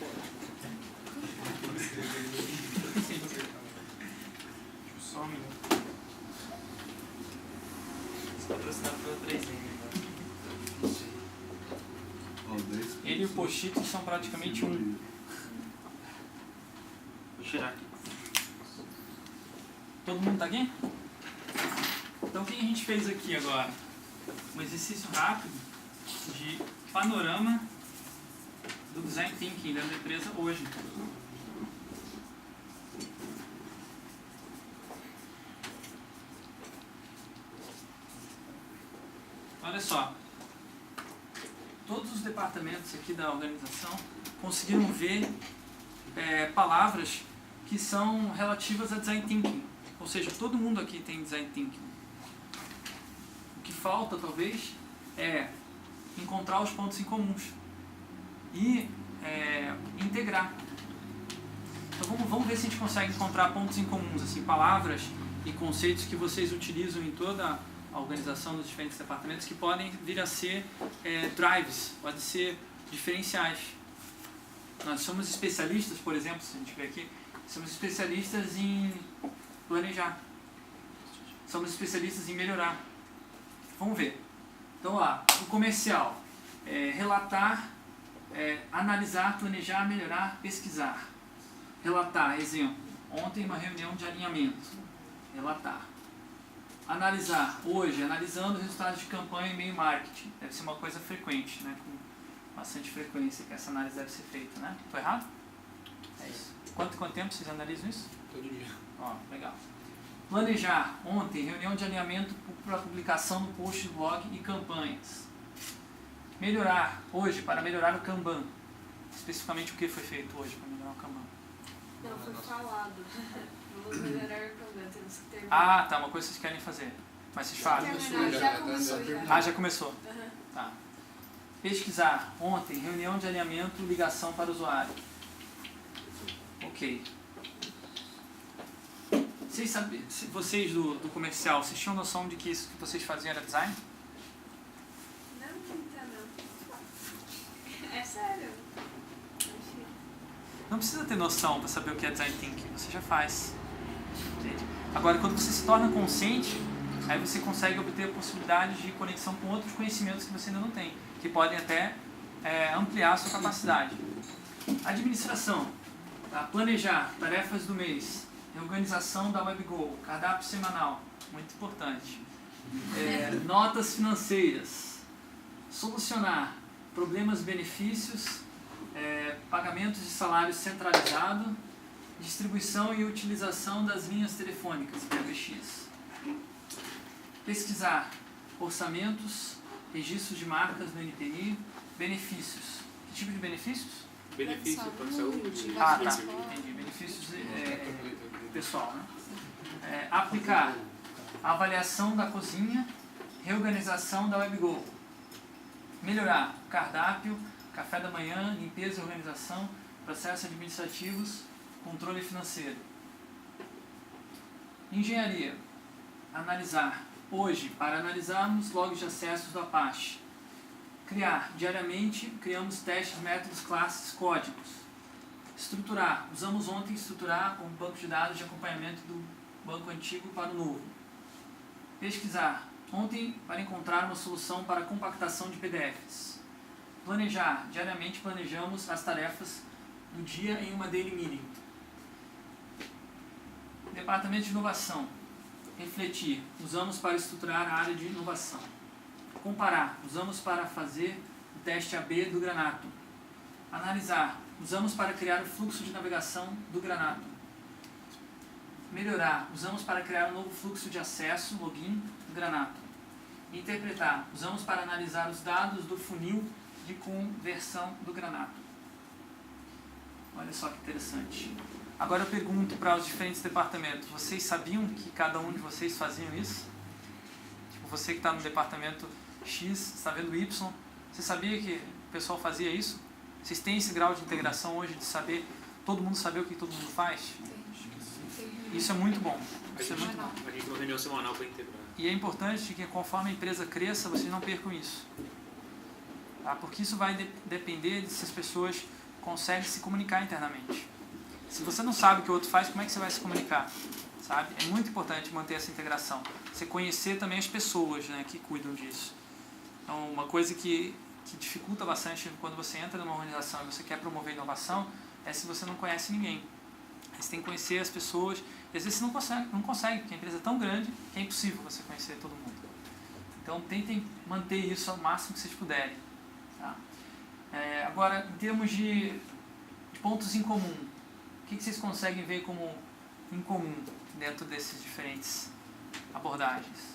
só um minuto. Patrocinado pelo 3M. Ele e o post-it são praticamente um. Vou tirar aqui. Todo mundo tá aqui? Então o que a gente fez aqui agora? Um exercício rápido de panorama do Design Thinking da empresa hoje. Olha só, todos os departamentos aqui da organização conseguiram ver palavras que são relativas a Design Thinking. Ou seja, todo mundo aqui tem Design Thinking. que falta, talvez, é encontrar os pontos em comuns e integrar. Então vamos ver se a gente consegue encontrar pontos em comuns, assim, palavras e conceitos que vocês utilizam em toda a organização dos diferentes departamentos que podem vir a ser drives, podem ser diferenciais. Nós somos especialistas, por exemplo, se a gente ver aqui, somos especialistas em planejar. Somos especialistas em melhorar. Vamos ver. Então lá, o comercial, relatar, analisar, planejar, melhorar, pesquisar. Relatar, exemplo, ontem uma reunião de alinhamento. Relatar. Analisar, hoje, analisando os resultados de campanha e e-mail marketing. Deve ser uma coisa frequente, né? Com bastante frequência que essa análise deve ser feita, né? Estou errado? É isso. Quanto tempo vocês analisam isso? Todo dia. Ó, legal. Planejar, ontem, reunião de alinhamento para publicação no post do blog e campanhas. Melhorar, hoje, para melhorar o Kanban. Especificamente o que foi feito hoje para melhorar o Kanban? Não, foi falado. Vamos melhorar o Kanban, temos que terminar. Ah, tá, uma coisa que vocês querem fazer. Mas vocês fazem? Já começou já. Ah, já começou. Uhum. Tá. Pesquisar, ontem, reunião de alinhamento, ligação para o usuário. Ok. Vocês sabem, vocês do comercial, vocês tinham noção de que isso que vocês faziam era design? Não, não. É sério. Não precisa ter noção para saber o que é design thinking, você já faz. Entende? Agora, quando você se torna consciente, aí você consegue obter possibilidades de conexão com outros conhecimentos que você ainda não tem, que podem até ampliar a sua capacidade. Administração, tá? Planejar, tarefas do mês, reorganização da WebGo, cardápio semanal, muito importante. Notas financeiras, solucionar problemas, benefícios, pagamentos de salário centralizado, distribuição e utilização das linhas telefônicas, PBX. Pesquisar, orçamentos, registros de marcas no NPI, benefícios. Que tipo de benefícios? Benefício para a saúde. Ah, tá. Entendi. Benefícios pessoal, né? Aplicar avaliação da cozinha, reorganização da WebGo. Melhorar cardápio, café da manhã, limpeza e organização, processos administrativos, controle financeiro. Engenharia. Analisar. Hoje, para analisarmos logs de acessos do Apache. Criar. Diariamente, criamos testes, métodos, classes, códigos. Estruturar. Usamos ontem estruturar um banco de dados de acompanhamento do banco antigo para o novo. Pesquisar. Ontem, para encontrar uma solução para a compactação de PDFs. Planejar. Diariamente planejamos as tarefas do dia em uma daily meeting. Departamento de inovação. Refletir. Usamos para estruturar a área de inovação. Comparar. Usamos para fazer o teste AB do Granato. Analisar. Usamos para criar o fluxo de navegação do Granato. Melhorar. Usamos para criar um novo fluxo de acesso, login, do Granato. Interpretar. Usamos para analisar os dados do funil de conversão do Granato. Olha só que interessante. Agora eu pergunto para os diferentes departamentos. Vocês sabiam que cada um de vocês faziam isso? Tipo, você que está no departamento X, está vendo Y. Você sabia que o pessoal fazia isso? Vocês têm esse grau de integração hoje de saber, todo mundo saber o que todo mundo faz? Isso é muito bom. Isso é muito bom. A gente tem uma reunião semanal para integrar. E é importante que conforme a empresa cresça, vocês não percam isso. Tá? Porque isso vai depender de se as pessoas conseguem se comunicar internamente. Se você não sabe o que o outro faz, como é que você vai se comunicar? Sabe? É muito importante manter essa integração. Você conhecer também as pessoas, né, que cuidam disso. Então, uma coisa que dificulta bastante quando você entra numa organização e você quer promover inovação é se você não conhece ninguém. Você tem que conhecer as pessoas. E às vezes você não consegue, porque a empresa é tão grande que é impossível você conhecer todo mundo. Então, tentem manter isso ao máximo que vocês puderem. Tá? Agora, em termos de pontos em comum, o que vocês conseguem ver como em comum dentro desses diferentes abordagens?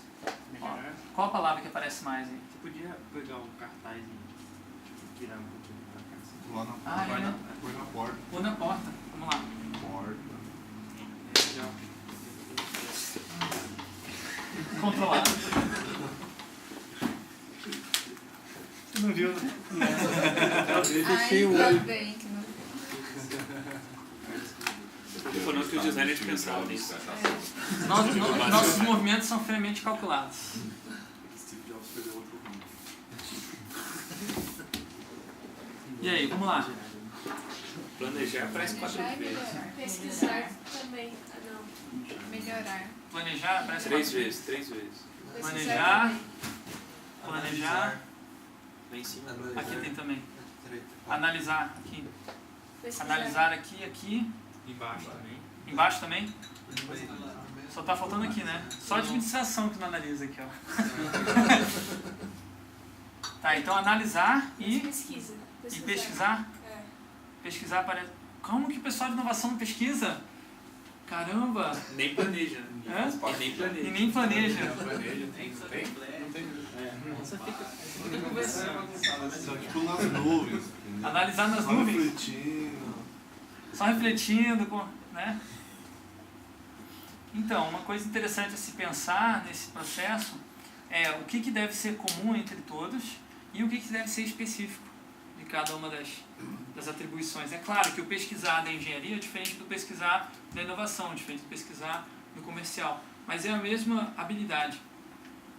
Ó, qual a palavra que aparece mais aí? Você podia pegar um cartaz e tirar um pouquinho pra cá. Assim. Lá na porta. Põe na porta. Põe na porta. Vamos lá. Porta. Controlado. Não viu, né? Ainda bem que não. Falando que o designer de pensar nisso. Nossos movimentos são friamente calculados. Steve Jobs perdeu outro mundo. E aí, vamos lá. Planejar parece 4 Planejar e vezes. melhorar. Pesquisar também. Não. Melhorar. Planejar, parece 3 vezes, 3 vezes. Planejar. Também. Planejar. Lá em cima. Aqui tem também. Analisar aqui. Pesquisar. Analisar aqui, aqui. Embaixo também. Embaixo também. Só tá faltando aqui, né? Só a administração que não analisa aqui, ó. Tá, então analisar e Pesquisa. pesquisar. É. Pesquisar parece... Como que o pessoal de inovação não pesquisa? Caramba! Nem planeja. Hã? E nem planeja. E nem planeja. Só tipo nas nuvens. Analisar nas Só nuvens. refletindo. Só refletindo, né? Então, uma coisa interessante a se pensar nesse processo é o que deve ser comum entre todos e o que deve ser específico de cada uma das atribuições. É claro que o pesquisar da engenharia é diferente do pesquisar da inovação, diferente do pesquisar do comercial, mas é a mesma habilidade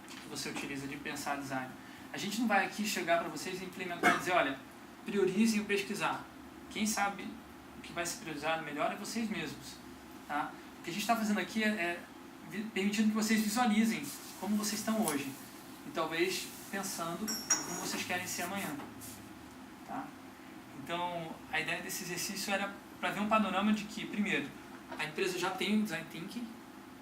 que você utiliza de pensar design. A gente não vai aqui chegar para vocês e implementar e dizer, olha, priorizem o pesquisar. Quem sabe o que vai ser priorizado melhor é vocês mesmos. Tá? O que a gente está fazendo aqui é permitindo que vocês visualizem como vocês estão hoje. E talvez pensando como vocês querem ser amanhã. Tá? Então, a ideia desse exercício era para ver um panorama de que, primeiro, a empresa já tem um design thinking,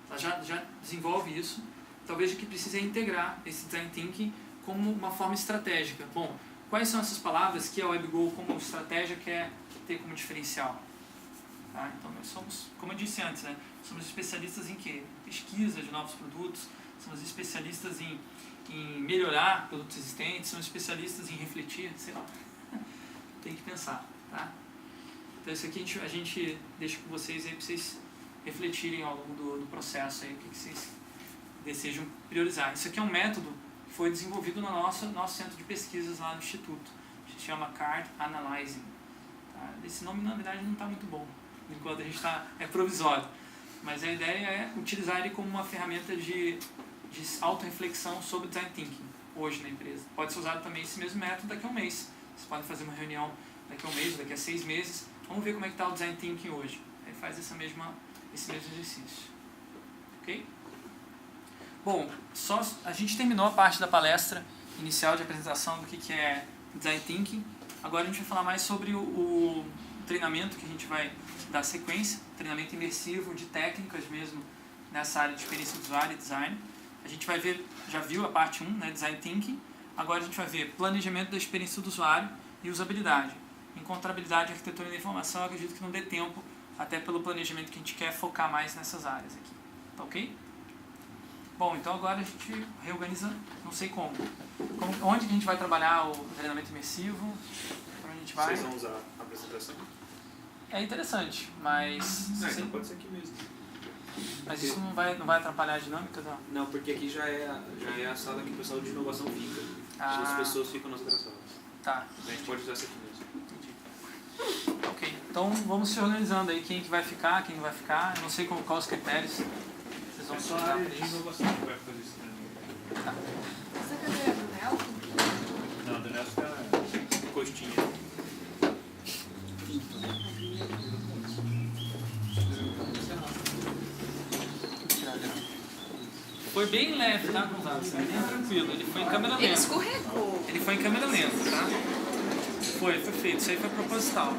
ela já desenvolve isso, talvez o que precisa é integrar esse design thinking como uma forma estratégica. Bom, quais são essas palavras que a WebGo como estratégia quer ter como diferencial? Tá? Então, nós somos, como eu disse antes, né? Somos especialistas em quê? Pesquisa de novos produtos, somos especialistas em melhorar produtos existentes, somos especialistas em refletir, sei lá. Tem que pensar, tá? Então isso aqui a gente deixa com vocês aí para vocês refletirem ao longo do processo aí, o que vocês desejam priorizar. Isso aqui é um método que foi desenvolvido no nosso centro de pesquisas lá no Instituto. Se chama Card Analyzing. Tá? Esse nome na verdade não está muito bom, enquanto a gente é provisório. Mas a ideia é utilizar ele como uma ferramenta de auto-reflexão sobre design thinking hoje na empresa. Pode ser usado também esse mesmo método daqui a um mês. Vocês podem fazer uma reunião daqui a um mês, daqui a 6 meses. Vamos ver como é que está o design thinking hoje. Aí faz esse mesmo exercício. Ok? Bom, a gente terminou a parte da palestra inicial de apresentação do que é design thinking. Agora a gente vai falar mais sobre o treinamento que a gente vai dar sequência, treinamento imersivo de técnicas mesmo nessa área de experiência do usuário e design. A gente vai ver, já viu a parte 1, né, design thinking. Agora a gente vai ver planejamento da experiência do usuário e usabilidade. Encontrabilidade e arquitetura da informação, eu acredito que não dê tempo, até pelo planejamento que a gente quer focar mais nessas áreas aqui. Tá ok? Bom, então agora a gente reorganiza, não sei como. Onde que a gente vai trabalhar o treinamento imersivo? Para onde a gente vai? Vocês vão usar a apresentação? É interessante, mas... Então pode ser aqui mesmo. Mas isso não vai atrapalhar a dinâmica? Não, não, porque aqui já é a sala que o pessoal de inovação fica. As pessoas ficam nas outras salas. Tá. A gente pode usar essa aqui mesmo. Entendi. Ok, então vamos se organizando aí, quem que vai ficar, quem não vai ficar. Eu não sei quais os critérios. Vocês vão só a área de inovação que vai fazer isso. Tá. Essa cadeira é do Nelson? Não, do Nelson é costinha. Foi bem leve, tá, Gonzalo? Bem tranquilo. Ele foi em câmera lenta. Ele escorregou. Ele foi em câmera lenta, tá? Foi feito. Isso aí foi proposital.